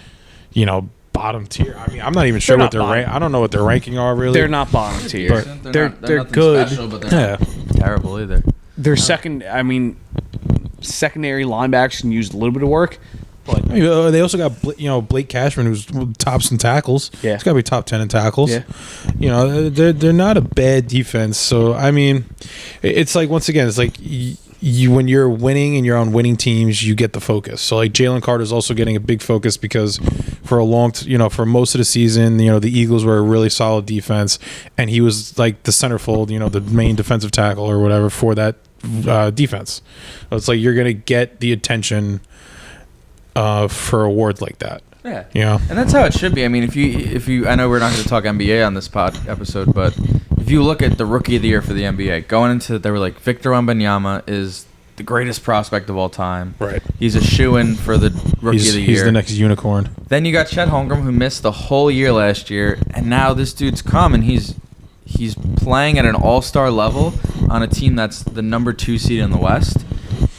Speaker 3: bottom tier. I mean, I'm not even sure what their I don't know what their ranking are really.
Speaker 4: They're not bottom tier.
Speaker 3: But
Speaker 4: they're good.
Speaker 1: Special, but they're not terrible either.
Speaker 4: Their secondary linebackers can use a little bit of work. But
Speaker 3: They also got Blake Cashman, who's tops in tackles.
Speaker 4: Yeah.
Speaker 3: He's got to be top 10 in tackles.
Speaker 4: Yeah.
Speaker 3: They're not a bad defense. So I mean, it's like, once again, it's like you when you're winning and you're on winning teams, you get the focus. So like Jalen Carter's also getting a big focus because for for most of the season, the Eagles were a really solid defense, and he was like the centerfold, the main defensive tackle or whatever for that defense. So it's like you're gonna get the attention for awards like that.
Speaker 1: Yeah. And that's how it should be. I mean, if you I know we're not going to talk NBA on this episode, but if you look at the rookie of the year for the NBA, going into they were like Victor Wembanyama is the greatest prospect of all time.
Speaker 3: Right.
Speaker 1: He's a shoo-in for the rookie of the year.
Speaker 3: He's the next unicorn.
Speaker 1: Then you got Chet Holmgren, who missed the whole year last year, and now this dude's come and he's playing at an all-star level on a team that's the number 2 seed in the West.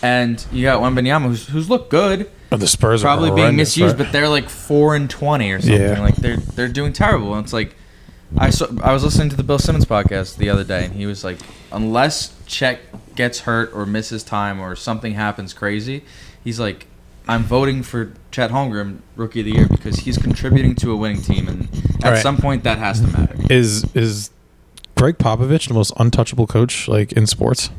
Speaker 1: And you got Wembanyama, who's looked good.
Speaker 3: But the Spurs
Speaker 1: probably
Speaker 3: are
Speaker 1: being misused,
Speaker 3: right?
Speaker 1: but they're like 4-20 or something.
Speaker 3: Yeah.
Speaker 1: Like they're doing terrible. And it's like I was listening to the Bill Simmons podcast the other day, and he was like, unless Chet gets hurt or misses time or something happens crazy, he's like, I'm voting for Chet Holmgren Rookie of the Year because he's contributing to a winning team, and at some point that has to matter.
Speaker 3: Is Greg Popovich the most untouchable coach like in sports?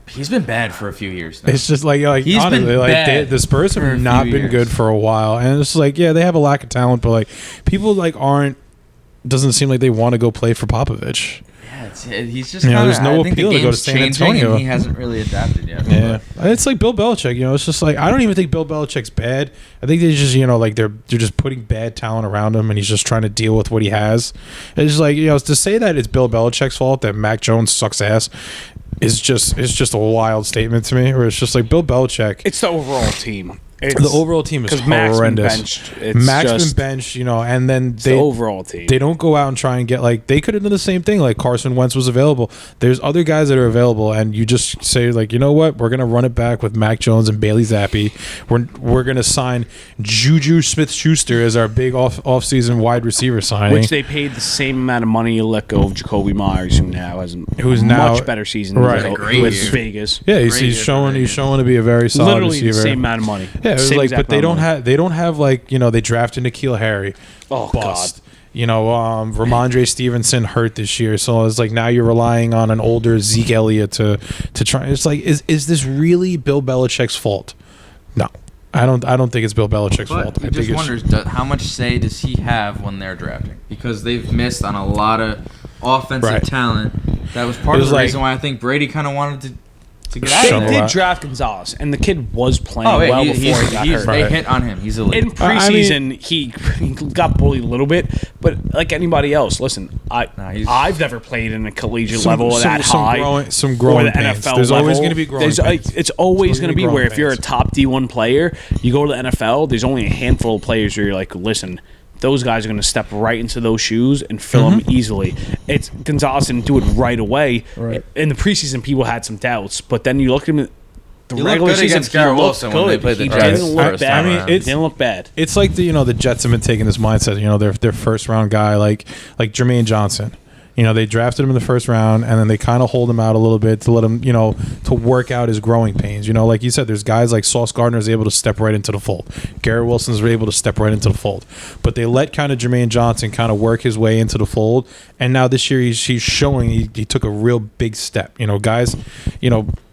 Speaker 1: He's been bad for a few years now.
Speaker 3: It's just like
Speaker 1: He's
Speaker 3: honestly,
Speaker 1: been bad
Speaker 3: the Spurs
Speaker 1: for
Speaker 3: have
Speaker 1: a
Speaker 3: not
Speaker 1: few
Speaker 3: been
Speaker 1: years.
Speaker 3: good for a while, and it's like they have a lack of talent, but like people like aren't. Doesn't seem like they want to go play for Popovich.
Speaker 1: Yeah, he's just
Speaker 3: there's no
Speaker 1: I think
Speaker 3: appeal
Speaker 1: the
Speaker 3: to go to
Speaker 1: game's
Speaker 3: San
Speaker 1: changing,
Speaker 3: Antonio.
Speaker 1: and he hasn't really adapted yet.
Speaker 3: Yeah, it's like Bill Belichick. It's just like I don't even think Bill Belichick's bad. I think they just like they're just putting bad talent around him, and he's just trying to deal with what he has. It's just like to say that it's Bill Belichick's fault that Mac Jones sucks ass is just a wild statement to me. Where it's just like Bill Belichick.
Speaker 4: it's the overall team.
Speaker 3: The overall team is
Speaker 4: Mac's been
Speaker 3: horrendous.
Speaker 4: benched. It's
Speaker 3: Mac's
Speaker 4: just-
Speaker 3: been benched, and then
Speaker 4: the overall team.
Speaker 3: They don't go out and try and get they could have done the same thing. Like Carson Wentz was available. There's other guys that are available, and you just say you know what, we're gonna run it back with Mac Jones and Bailey Zappi. We're gonna sign Juju Smith-Schuster as our big off-season wide receiver signing,
Speaker 4: Which they paid the same amount of money to let go of Jacoby Myers, who's
Speaker 3: now-
Speaker 4: much better season
Speaker 3: right.
Speaker 4: with
Speaker 1: year.
Speaker 4: Vegas.
Speaker 3: yeah, he's
Speaker 1: Great
Speaker 3: showing
Speaker 1: year.
Speaker 3: he's showing to be a very solid
Speaker 4: Literally
Speaker 3: receiver.
Speaker 4: the same amount of money.
Speaker 3: Yeah, it was
Speaker 4: Same
Speaker 3: but
Speaker 4: exact
Speaker 3: they
Speaker 4: amount
Speaker 3: don't
Speaker 4: of money.
Speaker 3: have they drafted N'Keal Harry.
Speaker 4: Oh,
Speaker 3: Bust. Ramondre Stevenson hurt this year, so it's like now you're relying on an older Zeke Elliott to try. It's like is this really Bill Belichick's fault? No, I don't think it's Bill Belichick's fault.
Speaker 1: But
Speaker 3: I
Speaker 1: he
Speaker 3: think
Speaker 1: just wonders how much say does he have when they're drafting, because they've missed on a lot of offensive
Speaker 3: Right.
Speaker 1: talent. That was part
Speaker 3: It
Speaker 1: of
Speaker 3: was
Speaker 1: the
Speaker 3: like-
Speaker 1: reason why I think Brady kind of wanted to get out
Speaker 4: They
Speaker 3: Shut
Speaker 1: of
Speaker 3: up.
Speaker 1: there.
Speaker 4: did draft Gonzalez, and the kid was playing
Speaker 1: Oh, yeah,
Speaker 4: well before he got hurt.
Speaker 1: they
Speaker 3: Right.
Speaker 1: hit on him. He's elite.
Speaker 4: In preseason, he got bullied a little bit, but like anybody else, listen, I've never played in a collegiate level that high.
Speaker 3: Some growing
Speaker 4: or the
Speaker 3: pains.
Speaker 4: NFL
Speaker 3: There's
Speaker 4: level.
Speaker 3: always going to be growing pains.
Speaker 4: It's always going to be
Speaker 3: growing
Speaker 4: where if you're a
Speaker 3: pains.
Speaker 4: top D1 player, you go to the NFL, there's only a handful of players where you're like, listen, those guys are going to step right into those shoes and fill them easily. It's Gonzalez didn't do it right away.
Speaker 3: Right.
Speaker 4: In the preseason, people had some doubts, but then you look at him. The
Speaker 1: He looked
Speaker 4: regular
Speaker 1: good
Speaker 4: season,
Speaker 1: against
Speaker 4: he
Speaker 1: Garrett
Speaker 4: looked
Speaker 1: Wilson when they
Speaker 4: good.
Speaker 1: played the
Speaker 4: He
Speaker 1: Giants
Speaker 4: didn't look
Speaker 1: first
Speaker 4: bad.
Speaker 1: time around.
Speaker 4: He didn't look bad.
Speaker 3: It's like the Jets have been taking this mindset. Their first round guy like Jermaine Johnson. They drafted him in the first round, and then they kind of hold him out a little bit to let him, to work out his growing pains. Like you said, there's guys like Sauce Gardner is able to step right into the fold. Garrett Wilson's able to step right into the fold. But they let kind of Jermaine Johnson kind of work his way into the fold, and now this year he's showing he took a real big step. Guys,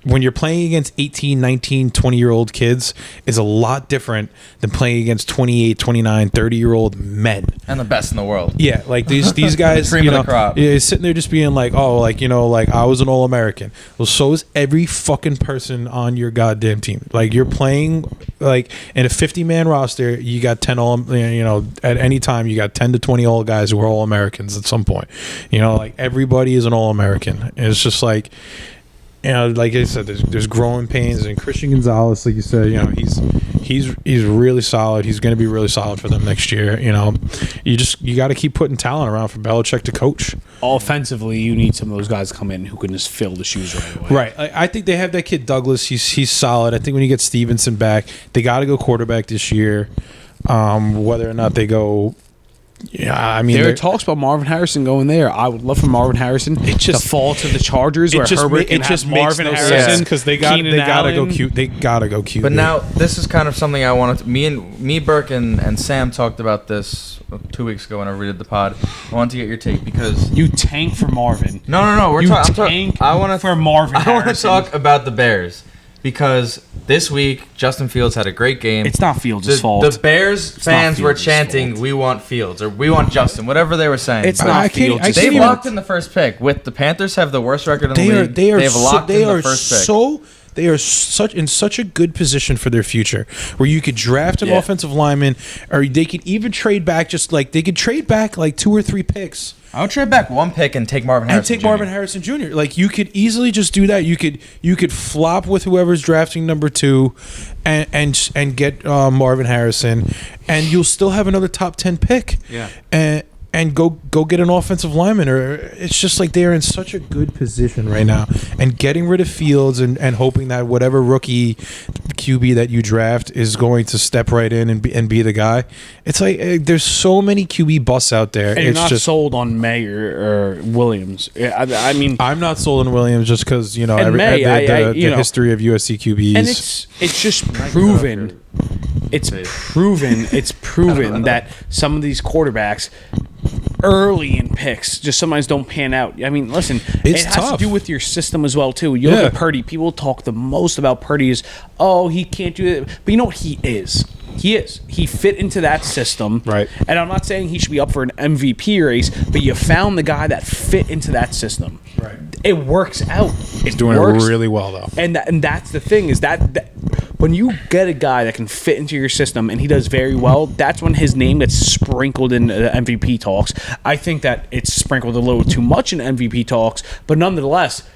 Speaker 3: when you're playing against 18, 19, 20-year-old kids is a lot different than playing against 28, 29, 30-year-old men.
Speaker 1: And the best in the world.
Speaker 3: Yeah, like these guys,
Speaker 1: Cream of the crop.
Speaker 3: yeah, sitting there just being like, oh, like I was an All-American. Well, so is every fucking person on your goddamn team. Like you're playing like in a 50-man roster, you got 10 at any time you got 10 to 20 old guys who are All-Americans at some point. Like everybody is an All-American. And it's just like. Like I said, there's growing pains, and Christian Gonzalez, like you said, he's really solid. He's going to be really solid for them next year. You got to keep putting talent around for Belichick to coach.
Speaker 4: Offensively, you need some of those guys to come in who can just fill the shoes right away.
Speaker 3: Right. I think they have that kid Douglas. He's solid. I think when you get Stevenson back, they got to go quarterback this year. Whether or not they go Yeah, I mean,
Speaker 4: There are talks about Marvin Harrison going there. I would love for Marvin Harrison to fall to the Chargers, where Herbert can have Marvin Harrison
Speaker 3: because they gotta go cute. They gotta go cute.
Speaker 1: But now this is kind of something I wanted to. Me, Burke, and Sam talked about this 2 weeks ago when I redid the pod. I wanted to get your take because
Speaker 4: you tank for Marvin.
Speaker 1: No. We're
Speaker 4: talking. I want
Speaker 1: for
Speaker 4: Marvin.
Speaker 1: I want to talk about the Bears because this week Justin Fields had a great game.
Speaker 4: It's not Fields' fault.
Speaker 1: The Bears fans were chanting, "We want Fields" or "We want Justin," whatever they were saying.
Speaker 4: It's not Fields.
Speaker 1: They locked in the first pick. With the Panthers have the worst record in the league. They have locked in the first pick.
Speaker 3: They are in such a good position for their future, where you could draft an offensive lineman, or they could even trade back. They could trade back like 2 or 3 picks.
Speaker 1: I would trade back 1 pick and take Marvin Harrison.
Speaker 3: Marvin Harrison Jr. Like you could easily just do that. You could flop with whoever's drafting number 2, and get Marvin Harrison, and you'll still have another top 10 pick.
Speaker 1: Yeah.
Speaker 3: And go get an offensive lineman, or it's just like they are in such a good position right now. And getting rid of Fields and hoping that whatever rookie QB that you draft is going to step right in and be the guy. It's like there's so many QB busts out there.
Speaker 4: And
Speaker 3: it's
Speaker 4: you're not
Speaker 3: just
Speaker 4: sold on May or Williams. I mean,
Speaker 3: I'm not sold on Williams just because the history of USC QBs.
Speaker 4: And it's just proven. It's proven that some of these quarterbacks early in picks just sometimes don't pan out. I mean, listen, it has
Speaker 3: tough.
Speaker 4: to do with your system as well too. You look at Purdy. People talk the most about Purdy is, oh, he can't do it. But you know what he is? He fit into that system.
Speaker 3: Right.
Speaker 4: And I'm not saying he should be up for an MVP race, but you found the guy that fit into that system.
Speaker 3: Right.
Speaker 4: It works out.
Speaker 3: He's doing it really well, though.
Speaker 4: And that's the thing is that when you get a guy that can fit into your system and he does very well, that's when his name gets sprinkled in the MVP talks. I think that it's sprinkled a little too much in MVP talks, but nonetheless,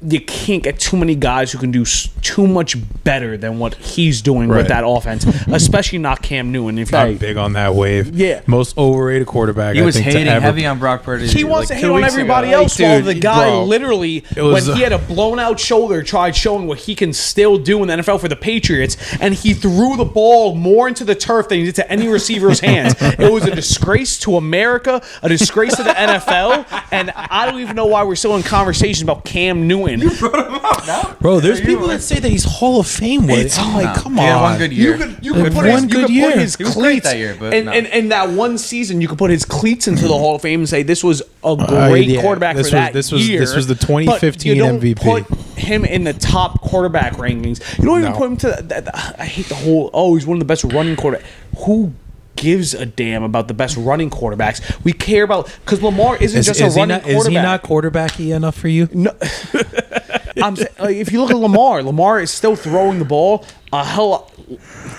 Speaker 4: you can't get too many guys who can do too much better than what he's doing with that offense, especially not Cam Newton.
Speaker 3: I'm big on that wave.
Speaker 4: Yeah.
Speaker 3: Most overrated quarterback.
Speaker 1: He was hating heavy on Brock Purdy.
Speaker 4: He wants to hate on everybody else while the guy literally, when he had a blown out shoulder, tried showing what he can still do in the NFL for the Patriots, and he threw the ball more into the turf than he did to any receiver's hands. It was a disgrace to America, a disgrace to the NFL, and I don't even know why we're still in conversations about Cam Newton.
Speaker 1: You brought him up now?
Speaker 3: Bro, there's people that say that he's Hall of Fame with it. I'm like, come on.
Speaker 1: He had one good year.
Speaker 4: You could put his
Speaker 1: He was great
Speaker 4: cleats
Speaker 1: that year, but
Speaker 4: and that one season you could put his cleats into the Hall of Fame and say this was a great quarterback for that year.
Speaker 3: This was the 2015 MVP.
Speaker 4: Put him in the top quarterback rankings. You don't even put him to I hate the whole he's one of the best running quarterbacks. Who gives a damn about the best running quarterbacks? We care about because Lamar isn't just a running quarterback.
Speaker 3: Is he not quarterbacky enough for you?
Speaker 4: No. If you look at Lamar is still throwing the ball.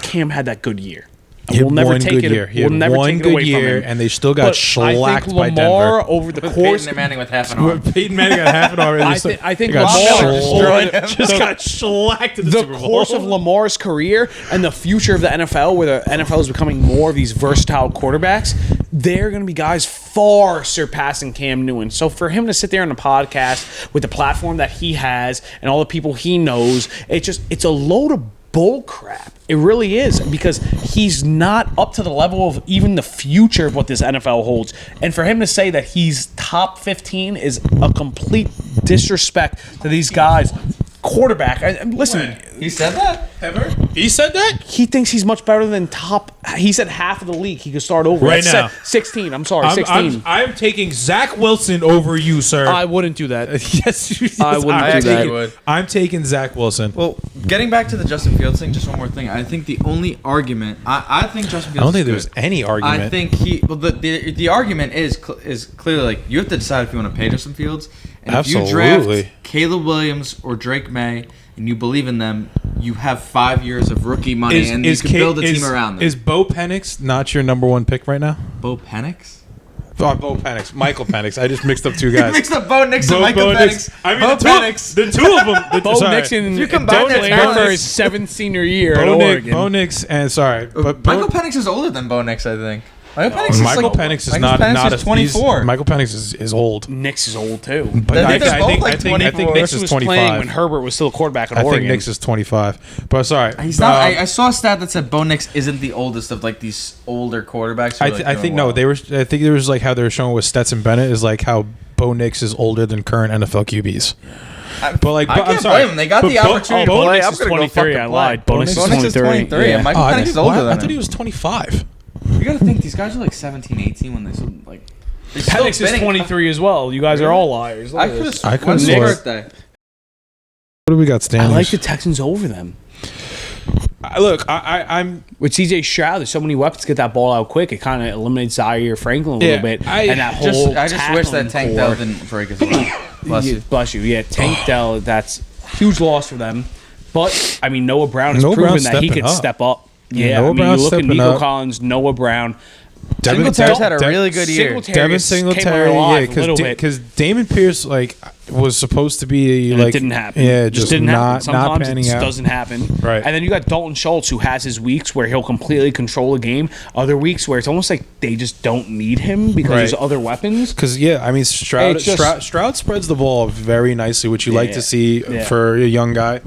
Speaker 4: Cam had that good year. We'll never take it. We'll never take it away from him.
Speaker 3: And they still got shellacked by Denver.
Speaker 4: Lamar over the course.
Speaker 1: Peyton Manning with half an arm.
Speaker 3: Peyton Manning got half an arm.
Speaker 4: I think
Speaker 3: Lamar just got shellacked in the Super Bowl.
Speaker 4: course of Lamar's career and the future of the NFL, where the NFL is becoming more of these versatile quarterbacks, they're going to be guys far surpassing Cam Newton. So for him to sit there on a podcast with the platform that he has and all the people he knows, it's a load of bull crap. It really is, because he's not up to the level of even the future of what this NFL holds. And for him to say that he's top 15 is a complete disrespect to these guys. Quarterback. Listen.
Speaker 1: He said that?
Speaker 3: Ever? He said that?
Speaker 4: He thinks he's much better than top. He said half of the league he could start over.
Speaker 3: Right now.
Speaker 4: 16. I'm sorry, 16.
Speaker 3: I'm taking Zach Wilson over you, sir.
Speaker 4: I wouldn't do that.
Speaker 3: Yes,
Speaker 4: I wouldn't do that.
Speaker 3: I'm taking Zach Wilson.
Speaker 1: Well, getting back to the Justin Fields thing, just one more thing. I think the only argument, I think Justin Fields.
Speaker 3: I don't think
Speaker 1: is
Speaker 3: there was
Speaker 1: good.
Speaker 3: any argument.
Speaker 1: I think the argument is clearly like you have to decide if you want to pay Justin Fields. And
Speaker 3: Absolutely.
Speaker 1: If you draft Caleb Williams or Drake May and you believe in them, you have 5 years of rookie money and you can build a team around them.
Speaker 3: Is Bo Penix not your number one pick right now?
Speaker 1: Bo Penix?
Speaker 3: Oh, Bo Penix. Michael Penix. I just mixed up two guys.
Speaker 1: You mixed up Bo Nix and Michael Penix.
Speaker 3: I mean,
Speaker 1: Bo Penix.
Speaker 3: The two of them.
Speaker 4: Bo Nixon don't play for his 7th senior year at Oregon.
Speaker 3: Bo Nix and, sorry.
Speaker 1: Michael Penix is older than Bo Nix, I think.
Speaker 3: Michael Penix is not a
Speaker 1: 24.
Speaker 3: Michael Penix is old.
Speaker 4: Nix is old too.
Speaker 3: But
Speaker 1: They're
Speaker 3: I
Speaker 1: both
Speaker 3: think
Speaker 1: like 24.
Speaker 3: Nix
Speaker 4: He
Speaker 3: is
Speaker 4: was playing
Speaker 3: 25.
Speaker 4: when Herbert was still a quarterback at
Speaker 3: I
Speaker 4: Oregon.
Speaker 3: think Nix is 25. But sorry.
Speaker 1: He's not. I saw a stat that said Bo Nix isn't the oldest of like these older quarterbacks. who are, like,
Speaker 3: I
Speaker 1: doing
Speaker 3: think
Speaker 1: well.
Speaker 3: no. They were. I think there was like how they were showing with Stetson Bennett is like how Bo Nix is older than current NFL QBs. But like,
Speaker 1: I
Speaker 3: I'm
Speaker 1: can't
Speaker 3: sorry.
Speaker 1: blame them. They got
Speaker 3: But
Speaker 1: the opportunity to
Speaker 4: Bo
Speaker 1: play.
Speaker 4: Nix
Speaker 1: I'm
Speaker 4: is
Speaker 1: gonna go
Speaker 4: 23.
Speaker 1: fucking
Speaker 4: I lied.
Speaker 1: play.
Speaker 4: Bo Nix
Speaker 1: Bo Nix is 23, and Michael
Speaker 3: Oh,
Speaker 1: Penix is older than
Speaker 3: I
Speaker 1: him.
Speaker 3: thought he was 25.
Speaker 1: You gotta think these guys are like 17, 18 when they like. they're still
Speaker 4: Penix is
Speaker 1: spinning.
Speaker 4: 23 as well. You guys are all liars. Look
Speaker 1: I
Speaker 4: at
Speaker 1: could
Speaker 4: this.
Speaker 1: have.
Speaker 3: I
Speaker 1: When's
Speaker 3: could've
Speaker 1: his
Speaker 3: swore.
Speaker 1: birthday?
Speaker 3: What do we got
Speaker 4: I
Speaker 3: standings?
Speaker 4: like the Texans over them.
Speaker 3: Look, I'm
Speaker 4: With CJ Stroud, there's so many weapons to get that ball out quick. It kind of eliminates Zaire Franklin a
Speaker 3: Yeah,
Speaker 4: little bit.
Speaker 3: I
Speaker 4: and that whole
Speaker 1: I just wish that
Speaker 4: tackling
Speaker 1: Tank
Speaker 4: core-
Speaker 1: Dell didn't break his leg. Bless you.
Speaker 4: Bless you. Yeah, Tank Dell, that's a huge loss for them. But, I mean, Noah Brown has
Speaker 3: Noah
Speaker 4: proven
Speaker 3: Brown's
Speaker 4: that he
Speaker 3: stepping
Speaker 4: can
Speaker 3: up.
Speaker 4: step up.
Speaker 3: Yeah,
Speaker 4: Yeah,
Speaker 3: Noah
Speaker 4: I mean,
Speaker 3: Brown's
Speaker 4: you look at
Speaker 3: stepping
Speaker 4: Nico
Speaker 3: up.
Speaker 4: Collins, Noah Brown.
Speaker 1: Singletary's had a really good year.
Speaker 3: Devin Singletary, yeah,
Speaker 4: because
Speaker 3: because Damon Pierce like was supposed to be
Speaker 4: and
Speaker 3: like
Speaker 4: it didn't happen.
Speaker 3: Yeah,
Speaker 4: It
Speaker 3: just
Speaker 4: didn't
Speaker 3: not
Speaker 4: happen.
Speaker 3: not
Speaker 4: Sometimes
Speaker 3: panning
Speaker 4: it just
Speaker 3: out.
Speaker 4: doesn't happen.
Speaker 3: Right.
Speaker 4: And then you got Dalton Schultz, who has his weeks where he'll completely control a game. Other weeks where it's almost like they just don't need him because there's
Speaker 3: Right.
Speaker 4: other weapons.
Speaker 3: Because yeah, I mean Stroud,
Speaker 4: It's just-
Speaker 3: Stroud spreads the ball very nicely, which you like
Speaker 4: Yeah.
Speaker 3: to see
Speaker 4: Yeah.
Speaker 3: for a young guy.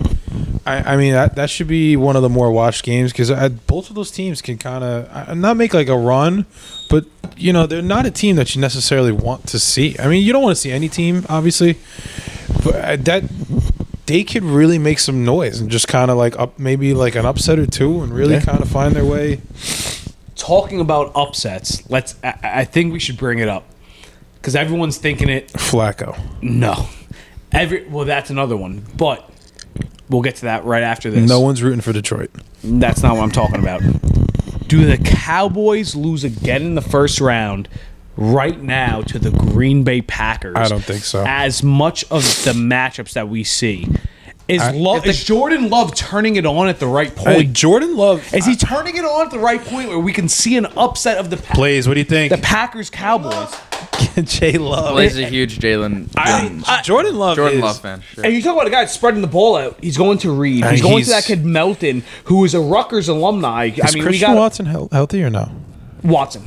Speaker 3: I mean that should be one of the more watched games because both of those teams can kind of not make like a run, but you know they're not a team that you necessarily want to see. I mean you don't want to see any team obviously, but that they could really make some noise and just kind of like up maybe like an upset or two and really kind of find their way.
Speaker 4: Talking about upsets, I think we should bring it up because everyone's thinking it.
Speaker 3: Flacco.
Speaker 4: No, well that's another one, but we'll get to that right after this.
Speaker 3: No one's rooting for Detroit.
Speaker 4: That's not what I'm talking about. Do the Cowboys lose again in the first round right now to the Green Bay Packers?
Speaker 3: I don't think so.
Speaker 4: As much of the matchups that we see. Is
Speaker 1: if
Speaker 4: Jordan Love turning it on at the right point?
Speaker 3: Jordan Love.
Speaker 4: Is he turning it on at the right point where we can see an upset of the
Speaker 3: Blaze, what do you think?
Speaker 4: the Packers Cowboys?
Speaker 3: J Love.
Speaker 1: Blaze is a huge Jordan
Speaker 3: Jordan Love.
Speaker 1: Love fan. Sure.
Speaker 4: And you talk about a guy spreading the ball out. He's going to Reed. He's going to that kid Melton, who is a Rutgers alumni.
Speaker 3: Is Christian Watson healthy or no?
Speaker 4: Watson.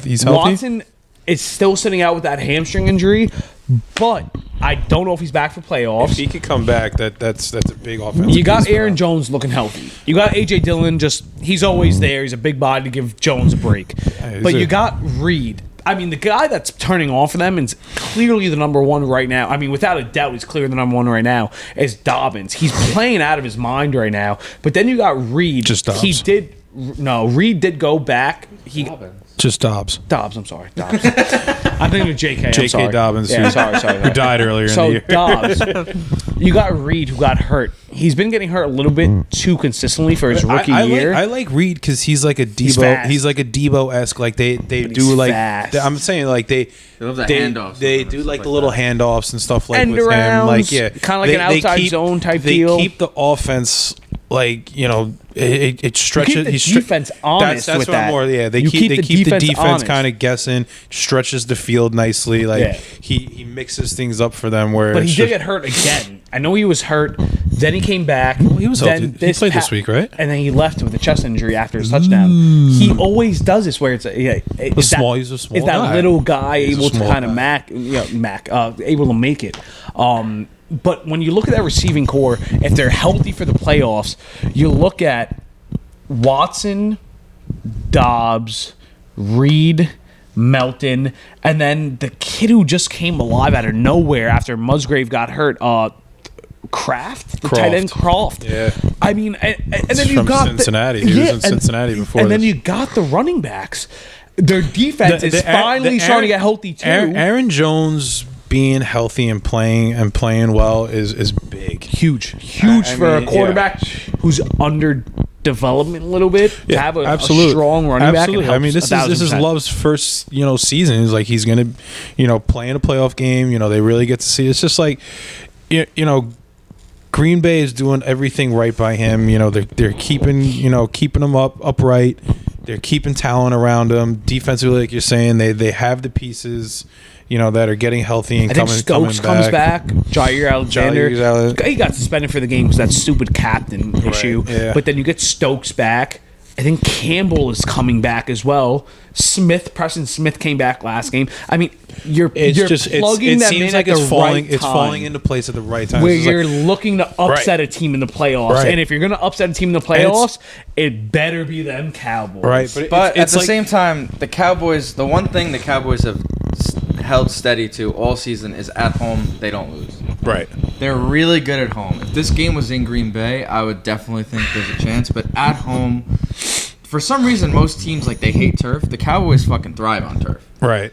Speaker 3: He's healthy.
Speaker 4: Watson is still sitting out with that hamstring injury, but I don't know if he's back for playoffs.
Speaker 3: If he could come back, that's a big offense.
Speaker 4: You got Aaron Jones looking healthy. You got AJ Dillon, he's always there. He's a big body to give Jones a break. But you got Reed. I mean, the guy that's turning on for them is clearly the number one right now. I mean, without a doubt, he's clearly the number one right now. Is Dobbins. He's playing out of his mind right now. But then you got Reed.
Speaker 3: Just Dobbs.
Speaker 4: Reed did go back.
Speaker 3: Just Dobbs.
Speaker 4: Dobbs, I'm sorry. Dobbs. I'm thinking of JK. I'm
Speaker 3: J.K.
Speaker 4: sorry.
Speaker 3: Dobbins,
Speaker 4: Yeah,
Speaker 3: who-
Speaker 4: sorry.
Speaker 3: Who died earlier in the
Speaker 4: So
Speaker 3: year.
Speaker 4: Dobbs, you got Reed who got hurt. He's been getting hurt a little bit too consistently for his rookie year.
Speaker 3: I like Reed because he's like a Debo.
Speaker 4: fast.
Speaker 3: He's like a Debo-esque. Like they
Speaker 4: he's
Speaker 3: do like.
Speaker 4: fast.
Speaker 3: I'm saying like they
Speaker 1: love the
Speaker 3: they,
Speaker 1: handoffs
Speaker 3: they
Speaker 1: and
Speaker 3: do
Speaker 1: stuff
Speaker 3: like
Speaker 1: like
Speaker 3: the little
Speaker 1: that.
Speaker 3: handoffs and stuff like
Speaker 4: End
Speaker 3: with him.
Speaker 4: arounds,
Speaker 3: Like yeah,
Speaker 4: kinda like an outside zone type
Speaker 3: they
Speaker 4: deal.
Speaker 3: keep the offense like you know it stretches.
Speaker 4: keep the
Speaker 3: he
Speaker 4: defense honest
Speaker 3: That's
Speaker 4: with
Speaker 3: what I'm
Speaker 4: that.
Speaker 3: more. Yeah, they
Speaker 4: You
Speaker 3: keep the defense
Speaker 4: honest.
Speaker 3: kind of guessing. Stretches the field nicely. Like
Speaker 4: Yeah.
Speaker 3: he mixes things up for them. Where
Speaker 4: But he
Speaker 3: it's
Speaker 4: did
Speaker 3: just-
Speaker 4: get hurt again. I know he was hurt. Then he came back.
Speaker 3: he was
Speaker 4: then
Speaker 3: healthy. He played this week, right?
Speaker 4: And then he left with a chest injury after his touchdown. He always does this where it's is
Speaker 3: he's a small
Speaker 4: is that
Speaker 3: guy.
Speaker 4: little guy
Speaker 3: He's a
Speaker 4: able to
Speaker 3: small
Speaker 4: kind of
Speaker 3: guy.
Speaker 4: able to make it. But when you look at that receiving core, if they're healthy for the playoffs, you look at Watson, Dobbs, Reed, Melton, and then the kid who just came alive out of nowhere after Musgrave got hurt, Kraft, the tight end Croft.
Speaker 3: Yeah.
Speaker 4: I mean, and then you
Speaker 3: from
Speaker 4: got
Speaker 3: Cincinnati. He was in Cincinnati before
Speaker 4: and then
Speaker 3: this.
Speaker 4: you got the running backs. Their defense is finally starting to get healthy too.
Speaker 3: Aaron Jones being healthy and playing well is big.
Speaker 4: Huge
Speaker 3: I
Speaker 4: for
Speaker 3: mean,
Speaker 4: a quarterback who's under development a little bit to have a strong running back.
Speaker 3: Absolutely. I mean, this is
Speaker 4: 1000%.
Speaker 3: Love's first season. It's like he's gonna play in a playoff game. They really get to see. It's just like Green Bay is doing everything right by him. They're keeping him upright. They're keeping talent around him. Defensively, like you're saying, they have the pieces. that are getting healthy and
Speaker 4: I think Stokes comes back. Jair Alexander. He got suspended for the game because that stupid captain issue.
Speaker 3: yeah.
Speaker 4: But then you get Stokes back. I think Campbell is coming back as well. Preston Smith came back last game. I mean, you're plugging them in at the right time.
Speaker 3: It's falling into place at the right time.
Speaker 4: Where you're looking to upset a team in the playoffs.
Speaker 3: Right.
Speaker 4: And if you're going to upset a team in the playoffs, it better be them Cowboys.
Speaker 3: Right,
Speaker 1: But at the same time, the Cowboys, the one thing the Cowboys have held steady to all season is at home, they don't lose.
Speaker 3: Right.
Speaker 1: They're really good at home. If this game was in Green Bay, I would definitely think there's a chance. But at home, for some reason, most teams, like, they hate turf. The Cowboys fucking thrive on turf.
Speaker 3: Right.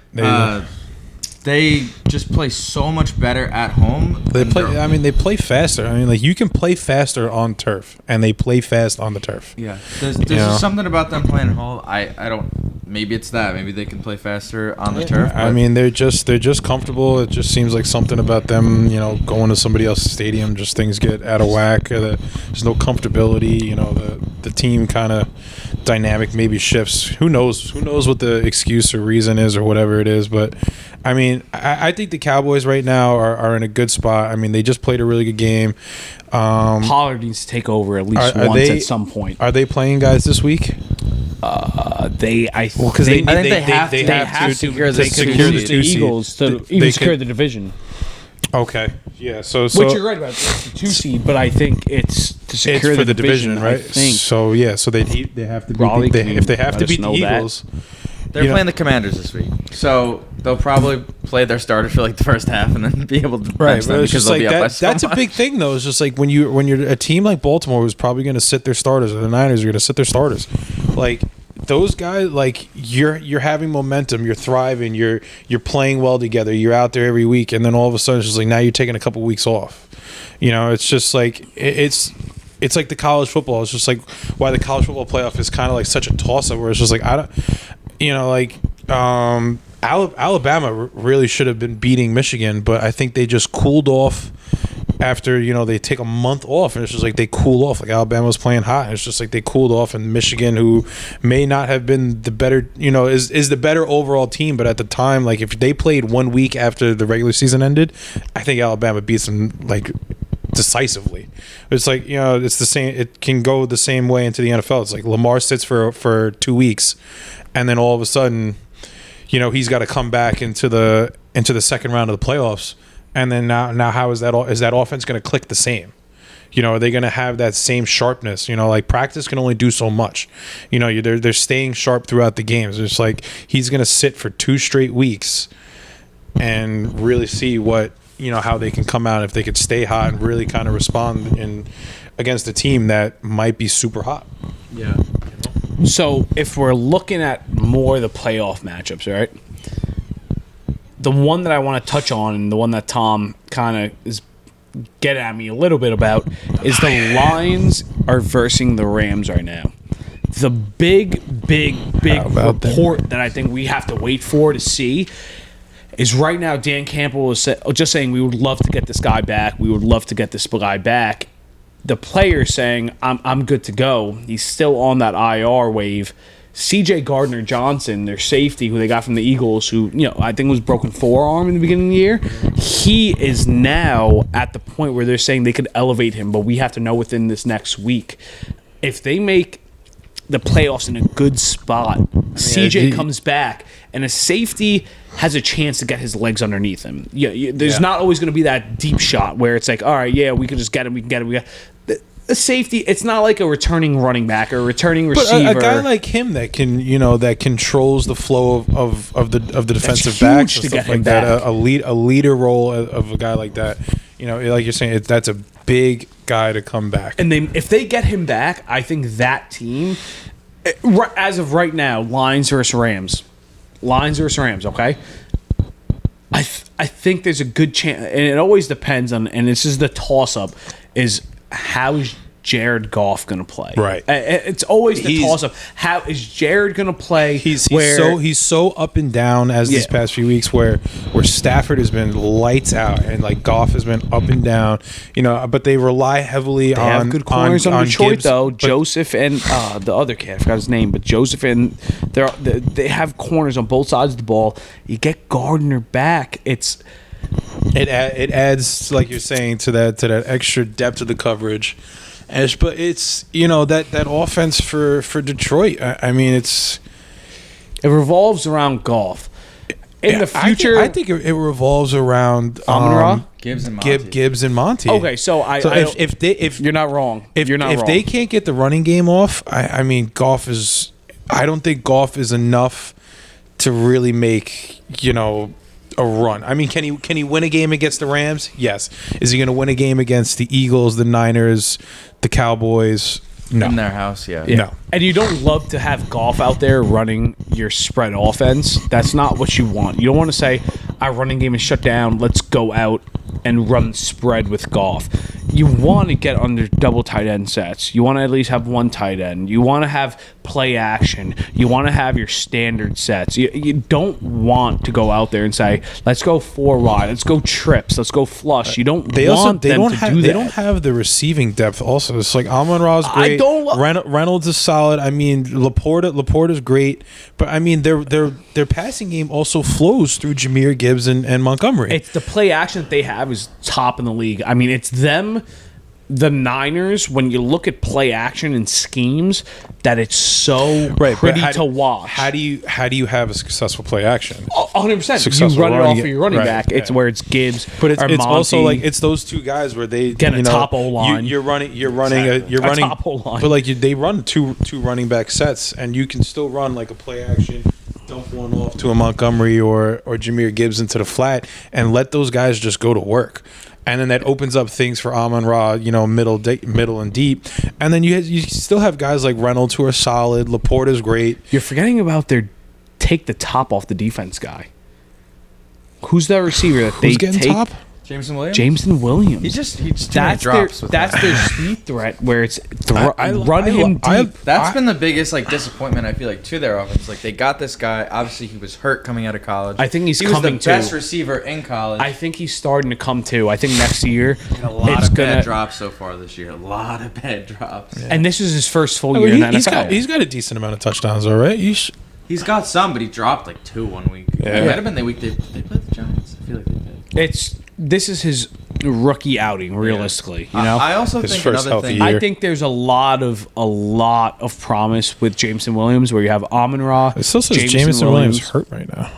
Speaker 1: They just play so much better at home.
Speaker 3: They play faster. I mean, like, you can play faster on turf, and they play fast on the turf.
Speaker 1: Yeah. There's just something about them playing at home. I don't. Maybe it's that. Maybe they can play faster on the turf.
Speaker 3: I mean, they're just comfortable. It just seems like something about them, going to somebody else's stadium. Just things get out of whack. There's no comfortability. The team kind of dynamic maybe shifts. Who knows? Who knows what the excuse or reason is or whatever it is? But I mean, I think the Cowboys right now are in a good spot. I mean, they just played a really good game.
Speaker 4: Pollard needs to take over at least once at some point.
Speaker 3: Are they playing guys this week?
Speaker 4: I think
Speaker 1: they have to secure the
Speaker 4: Eagles to even secure the division.
Speaker 3: Okay, yeah. So
Speaker 4: which you're right about, it's the 2 seed, but I think it's to secure
Speaker 3: for
Speaker 4: the division,
Speaker 3: right?
Speaker 4: I think.
Speaker 3: So yeah, so they have to
Speaker 4: Raleigh,
Speaker 3: if they have to beat the Eagles.
Speaker 1: They're playing the Commanders this week, so they'll probably play their starters for like the first half and then be able to bench them because they'll be up by so
Speaker 3: that's
Speaker 1: much.
Speaker 3: A big thing, though. It's just like when you're a team like Baltimore who's probably going to sit their starters, or the Niners are going to sit their starters. Like those guys, like you're having momentum, you're thriving, you're playing well together, you're out there every week, and then all of a sudden it's just like now you're taking a couple weeks off. It's just like it's like the college football. It's just like why the college football playoff is kind of like such a toss up where it's just like Alabama really should have been beating Michigan, but I think they just cooled off after they take a month off, and it's just like they cool off. Like Alabama was playing hot, and it's just like they cooled off, and Michigan, who may not have been the better, is the better overall team, but at the time, like if they played 1 week after the regular season ended, I think Alabama beats them like decisively. It's like it's the same. It can go the same way into the NFL. It's like Lamar sits for 2 weeks, and then all of a sudden, he's got to come back into the second round of the playoffs. And then now how is that offense going to click the same? Are they going to have that same sharpness? Like practice can only do so much. They're staying sharp throughout the games. It's like he's going to sit for 2 straight weeks and really see what how they can come out if they could stay hot and really kind of respond against a team that might be super hot.
Speaker 1: Yeah.
Speaker 4: So if we're looking at more of the playoff matchups, right? The one that I want to touch on, and the one that Tom kind of is getting at me a little bit about, is the Lions are versing the Rams right now. The big report that I think we have to wait for to see is right now Dan Campbell is just saying we would love to get this guy back. We would love to get this guy back. The player's saying, I'm good to go. He's still on that IR wave. C.J. Gardner-Johnson, their safety, who they got from the Eagles, who, I think was broken forearm in the beginning of the year, he is now at the point where they're saying they could elevate him, but we have to know within this next week. If they make the playoffs in a good spot, C.J. comes back, and a safety has a chance to get his legs underneath him. There's not always going to be that deep shot where it's like, all right, yeah, we can just get him, we can get him, a safety, it's not like a returning running back or a returning receiver.
Speaker 3: But a guy like him that can, that controls the flow of the defensive backs and stuff like that. A leader role of a guy like that. Like you're saying, that's a big guy to come back.
Speaker 4: And if they get him back, I think that team, as of right now, Lions versus Rams. Okay. I think there's a good chance, and it always depends on, and this is the toss up, is how is Jared Goff going to play?
Speaker 3: Right.
Speaker 4: It's always the toss-up. How is Jared going to play?
Speaker 3: He's so up and down as these past few weeks where Stafford has been lights out and like Goff has been up and down. But they rely heavily on. They have
Speaker 4: good corners on Detroit
Speaker 3: Gibbs,
Speaker 4: though. Joseph and the other kid, I forgot his name, but Joseph and they have corners on both sides of the ball. You get Gardner back.
Speaker 3: It adds, like you're saying, to that extra depth of the coverage. But it's that offense for Detroit. I mean, it
Speaker 4: revolves around golf. In the future,
Speaker 3: I think it revolves around
Speaker 4: Amon-Ra,
Speaker 1: Gibbs and Monty.
Speaker 3: Gibbs and Monty.
Speaker 4: Okay, so
Speaker 3: if
Speaker 4: you're not wrong,
Speaker 3: if
Speaker 4: you're not wrong.
Speaker 3: they can't get the running game off, I mean, golf is. I don't think golf is enough to really make a run. I mean, can he win a game against the Rams? Yes. Is he going to win a game against the Eagles, the Niners, the Cowboys? No.
Speaker 1: In their house, yeah.
Speaker 3: No.
Speaker 4: And you don't love to have golf out there running your spread offense. That's not what you want. You don't want to say, our running game is shut down. Let's go out and run spread with golf. You want to get under double tight end sets. You want to at least have one tight end. You want to have play action. You want to have your standard sets. You don't want to go out there and say, let's go 4 wide. Let's go trips. Let's go flush. You don't
Speaker 3: They
Speaker 4: want them to do that.
Speaker 3: They don't have the receiving depth also. It's like Amon-Ra's great. Reynolds is solid. I mean, Laporta's great. But I mean, their passing game also flows through Jahmyr Gibbs and Montgomery.
Speaker 4: It's the play action that they have is top in the league. I mean, it's them, the Niners, when you look at play action and schemes, that it's so pretty to watch.
Speaker 3: How do you have a successful play action?
Speaker 4: 100%. You run it off of your running back. It's where it's Gibbs,
Speaker 3: but it's
Speaker 4: Monty,
Speaker 3: also like it's those two guys where they
Speaker 4: get a top O line.
Speaker 3: You're running a
Speaker 4: top O line.
Speaker 3: But like they run two running back sets, and you can still run like a play action. Dump one off to a Montgomery or Jahmyr Gibbs into the flat and let those guys just go to work. And then that opens up things for Amon-Ra, middle and deep. And then you still have guys like Reynolds who are solid. Laporta's great.
Speaker 4: You're forgetting about their take the top off the defense guy. Who's that receiver that they
Speaker 3: getting
Speaker 4: take?
Speaker 3: top?
Speaker 4: Jameson Williams.
Speaker 1: He just too many
Speaker 4: that's
Speaker 1: drops.
Speaker 4: that's their speed threat where it's
Speaker 3: run
Speaker 4: him deep.
Speaker 1: That's been the biggest disappointment I feel like to their offense. Like they got this guy. Obviously, he was hurt coming out of college.
Speaker 4: I think he
Speaker 1: was
Speaker 4: coming
Speaker 1: the
Speaker 4: too.
Speaker 1: best receiver in college.
Speaker 4: I think he's starting to come too. I think next year
Speaker 1: a lot of bad drops so far this year. A lot of bad drops.
Speaker 4: And this is his first full year in the NFL.
Speaker 3: He's got a decent amount of touchdowns, all right.
Speaker 1: He's got some, but he dropped like 2 1 week.
Speaker 3: Yeah.
Speaker 1: It might have been the week they played the Giants. I feel like they did.
Speaker 4: This is his rookie outing, realistically. You know,
Speaker 1: I also
Speaker 3: His
Speaker 1: think
Speaker 3: first
Speaker 1: another
Speaker 3: healthy
Speaker 1: thing.
Speaker 3: year.
Speaker 4: I think there's a lot of promise with Jameson Williams, where you have Amon-Ra.
Speaker 3: It still says Jameson Williams hurt right now.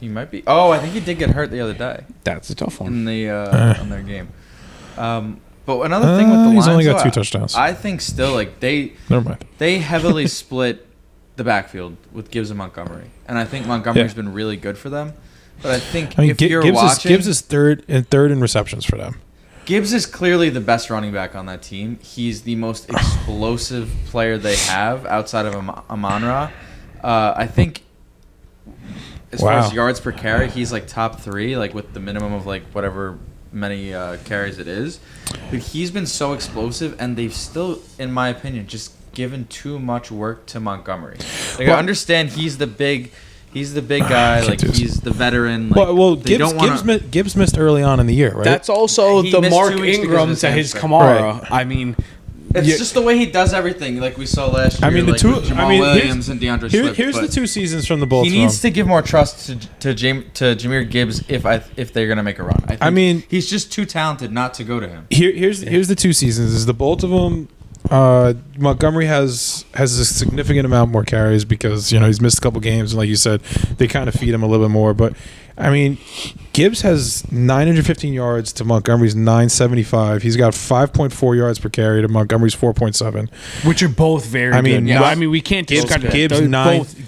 Speaker 1: He might be. Oh, I think he did get hurt the other day
Speaker 4: That's a tough one.
Speaker 1: in the on their game. But another thing with the Lions,
Speaker 3: he's only got
Speaker 1: though,
Speaker 3: 2 touchdowns.
Speaker 1: I think still like
Speaker 3: Never mind.
Speaker 1: they heavily split the backfield with Gibbs and Montgomery, and I think Montgomery's been really good for them. But I think if you're watching,
Speaker 3: Gibbs is third in receptions for them.
Speaker 1: Gibbs is clearly the best running back on that team. He's the most explosive player they have outside of Amon-Ra. I think as far as yards per carry, he's like top 3, like with the minimum of like whatever many carries it is. But he's been so explosive, and they've still, in my opinion, just given too much work to Montgomery. Like, I understand he's the big guy, like he's the veteran. Like,
Speaker 3: Gibbs missed early on in the year, right?
Speaker 4: That's also
Speaker 1: He
Speaker 4: the
Speaker 1: missed
Speaker 4: Mark
Speaker 1: 2 weeks because
Speaker 4: Ingram
Speaker 1: of
Speaker 4: to
Speaker 1: his
Speaker 4: his
Speaker 1: hamstring.
Speaker 4: Kamara.
Speaker 3: Right.
Speaker 4: I mean,
Speaker 1: it's just the way he does everything, like we saw last year.
Speaker 3: I mean,
Speaker 1: like with Jamal Williams and DeAndre Swift.
Speaker 3: Here's the
Speaker 1: but
Speaker 3: 2 seasons from the both.
Speaker 1: he needs to give more trust to Jahmyr Gibbs if they're gonna make a run. I mean, he's just too talented not to go to him.
Speaker 3: Here's the 2 seasons. Is the both of them? Montgomery has a significant amount more carries because he's missed a couple games, and like you said, they kind of feed him a little bit more. But I mean, Gibbs has 915 yards to Montgomery's 975. He's got 5.4 yards per carry to Montgomery's 4.7.
Speaker 4: which are both very good.
Speaker 1: yeah.
Speaker 4: I mean, we can't discredit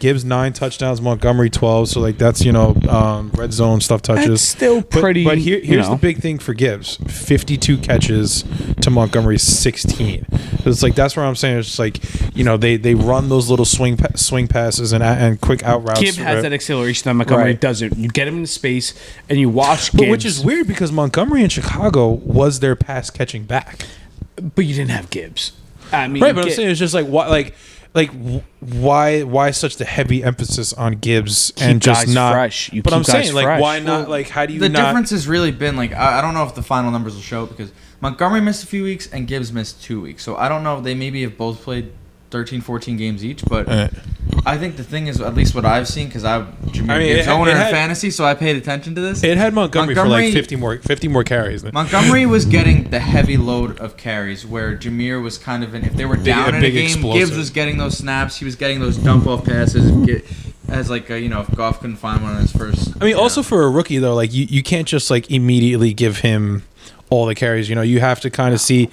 Speaker 3: Gibbs 9 touchdowns, Montgomery 12. So like that's red zone stuff touches.
Speaker 4: That's still pretty.
Speaker 3: But here's the big thing for Gibbs: 52 catches to Montgomery's 16. So it's like that's where I'm saying it's like they run those little swing passes and quick out routes.
Speaker 4: Gibbs has that acceleration that Montgomery doesn't. You get him into space and you watch Gibbs.
Speaker 3: But which is weird because Montgomery in Chicago was their pass catching back.
Speaker 4: But you didn't have Gibbs. I mean,
Speaker 3: Right, but I'm saying it's just like why such the heavy emphasis on Gibbs and just
Speaker 4: guys
Speaker 3: not
Speaker 4: fresh. You
Speaker 3: but
Speaker 4: keep
Speaker 3: I'm saying
Speaker 4: guys
Speaker 3: like
Speaker 4: fresh.
Speaker 3: why not like how do you
Speaker 1: The
Speaker 3: not
Speaker 1: difference has really been like I don't know if the final numbers will show because Montgomery missed a few weeks and Gibbs missed 2 weeks. So I don't know if they maybe have both played 13, 14 games each, but I think the thing is, at least what I've seen, because I'm Jameer Gibbs owner in fantasy, so I paid attention to this.
Speaker 3: It had Montgomery for like 50 more carries.
Speaker 1: Montgomery was getting the heavy load of carries, where Jameer was kind of if they were down in a game,
Speaker 3: explosive.
Speaker 1: Gibbs was getting those snaps. He was getting those dump off passes. As like if Goff couldn't find one on his first.
Speaker 3: I mean, also for a rookie though, like you can't just like immediately give him all the carries. You have to kind of see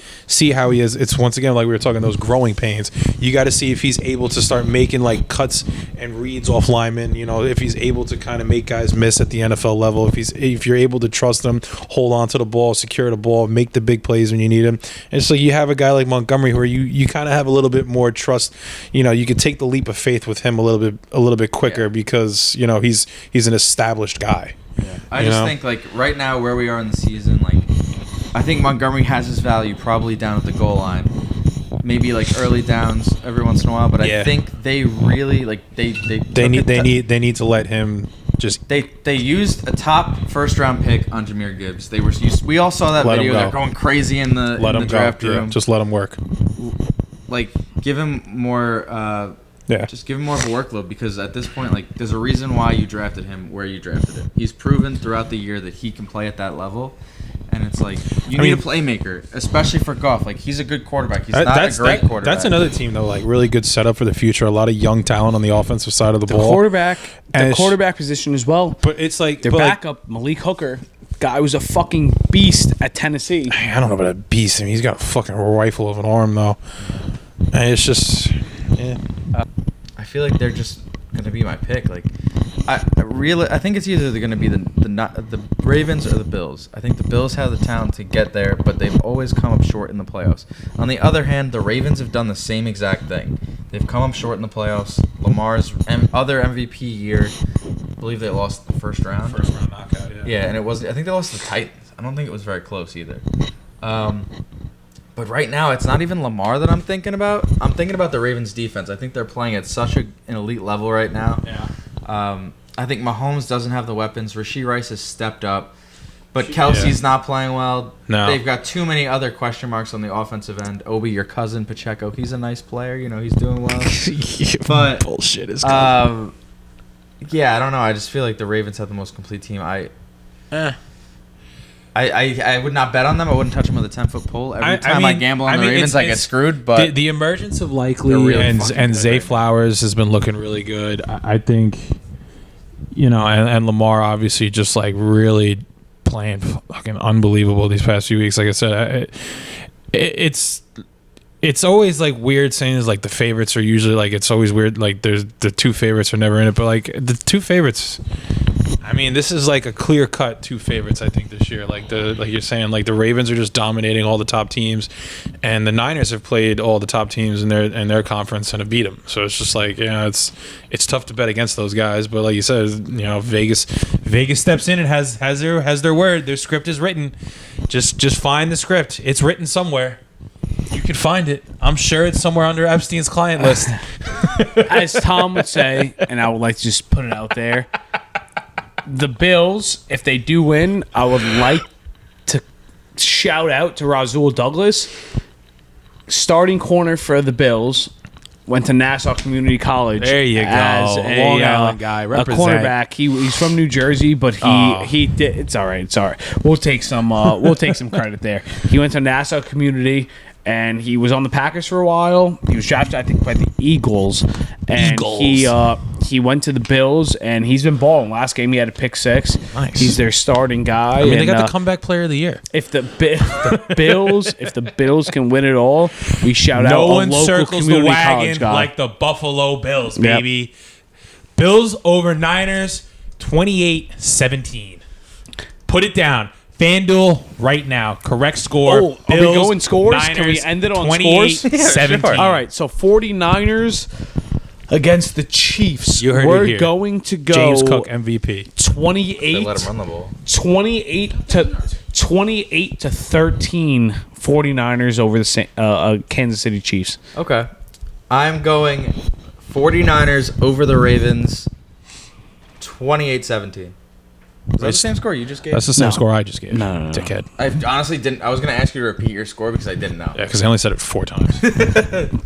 Speaker 3: how he is. It's once again like we were talking, those growing pains. You got to see if he's able to start making like cuts and reads off linemen. If he's able to kind of make guys miss at the NFL level. If you're able to trust him, hold on to the ball, secure the ball, make the big plays when you need him. And so you have a guy like Montgomery where you kind of have a little bit more trust. You could take the leap of faith with him a little bit quicker because he's an established guy.
Speaker 1: Yeah. I just think like right now where we are in the season, like I think Montgomery has his value probably down at the goal line, maybe like early downs every once in a while. But I think they really like they
Speaker 3: need to let him just.
Speaker 1: They used a top first round pick on Jameer Gibbs. We all saw that video. They're going crazy in the draft room.
Speaker 3: Yeah, just let him work.
Speaker 1: Like give him more. Just give him more of a workload because at this point, like, there's a reason why you drafted him where you drafted him. He's proven throughout the year that he can play at that level, and it's like you need a playmaker, especially for Goff. Like, he's a good quarterback. He's not a great quarterback.
Speaker 3: That's another team though, like really good setup for the future. A lot of young talent on the offensive side of the ball.
Speaker 4: The quarterback position as well.
Speaker 3: But it's like
Speaker 4: their backup, Malik Hooker. Guy was a fucking beast at Tennessee.
Speaker 3: I don't know about a beast. I mean, he's got a fucking rifle of an arm though. And it's just. Yeah.
Speaker 1: I feel like they're just gonna be my pick. Like, I think it's either they're gonna be the Ravens or the Bills. I think the Bills have the talent to get there, but they've always come up short in the playoffs. On the other hand, the Ravens have done the same exact thing. They've come up short in the playoffs. Lamar's other MVP year, I believe they lost the first round.
Speaker 3: First round knockout. Yeah.
Speaker 1: Yeah, and it was. I think they lost the Titans. I don't think it was very close either. But right now, it's not even Lamar that I'm thinking about. I'm thinking about the Ravens' defense. I think they're playing at such an elite level right now.
Speaker 3: Yeah.
Speaker 1: I think Mahomes doesn't have the weapons. Rashee Rice has stepped up. But Kelsey's not playing well.
Speaker 3: No.
Speaker 1: They've got too many other question marks on the offensive end. Obi, your cousin, Pacheco, he's a nice player. He's doing well. But
Speaker 5: bullshit is cousin.
Speaker 1: Yeah, I don't know. I just feel like the Ravens have the most complete team. I would not bet on them. I wouldn't touch them with a 10-foot pole. Every time I gamble on the Ravens, I get screwed. But
Speaker 3: the emergence of Likely and Zay Flowers has been looking really good. I think, and Lamar obviously just like really playing fucking unbelievable these past few weeks. Like I said, it's always like weird saying is like the favorites are usually like it's always weird like there's the two favorites are never in it, but like the two favorites. I mean, this is like a clear-cut two favorites, I think, this year. Like you're saying, like the Ravens are just dominating all the top teams, and the Niners have played all the top teams in their conference and have beat them. So it's just like, it's tough to bet against those guys. But like you said, Vegas steps in and has their word. Their script is written. Just find the script. It's written somewhere. You can find it. I'm sure it's somewhere under Epstein's client list.
Speaker 4: As Tom would say, and I would like to just put it out there. The Bills, if they do win, I would like to shout out to Rasul Douglas. Starting corner for the Bills, went to Nassau Community College.
Speaker 3: There you go.
Speaker 4: As
Speaker 3: Long Island guy.
Speaker 4: a
Speaker 3: Represent.
Speaker 4: cornerback. He's from New Jersey, but he did. It's all right. It's all right. We'll take some credit there. He went to Nassau Community. And he was on the Packers for a while. He was drafted, I think, by the Eagles. And he went to the Bills, and he's been balling. Last game, he had a pick six.
Speaker 3: Nice.
Speaker 4: He's their starting guy.
Speaker 3: I mean, they got the comeback player of the year.
Speaker 4: If the Bills can win it all, we shout out a
Speaker 3: No one
Speaker 4: local
Speaker 3: circles the
Speaker 4: community college
Speaker 3: wagon
Speaker 4: guy.
Speaker 3: like the Buffalo Bills, baby. Bills over Niners, 28-17. Put it down. FanDuel right now. Correct score.
Speaker 4: Oh, are we going scores?
Speaker 3: Niners,
Speaker 4: Can we end it on scores?
Speaker 3: 28-17.
Speaker 4: All right, so 49ers against the Chiefs.
Speaker 3: You heard it
Speaker 4: We're
Speaker 3: here.
Speaker 4: going to go
Speaker 3: James Cook MVP.
Speaker 4: 28.
Speaker 1: they let him run the ball.
Speaker 4: 28 to 13 49ers over the Kansas City Chiefs.
Speaker 1: Okay. I'm going 49ers over the Ravens 28-17. Was that the same score you just gave?
Speaker 3: That's the same score I just gave.
Speaker 2: No.
Speaker 3: Dickhead.
Speaker 1: I honestly didn't. I was going to ask you to repeat your score because I didn't know.
Speaker 3: Yeah, because I only said it 4 times.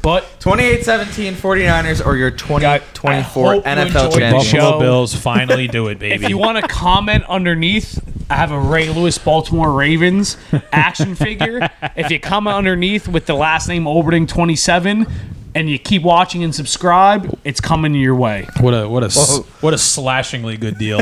Speaker 4: But
Speaker 1: 28-17 49ers or your 2024
Speaker 4: I hope you
Speaker 1: NFL
Speaker 4: enjoyed the
Speaker 1: championship.
Speaker 4: show.
Speaker 3: Buffalo Bills finally do it, baby.
Speaker 4: if you want to comment underneath, I have a Ray Lewis Baltimore Ravens action figure. If you comment underneath with the last name Oberding 27 and you keep watching and subscribe, it's coming your way.
Speaker 3: what a slashingly good deal.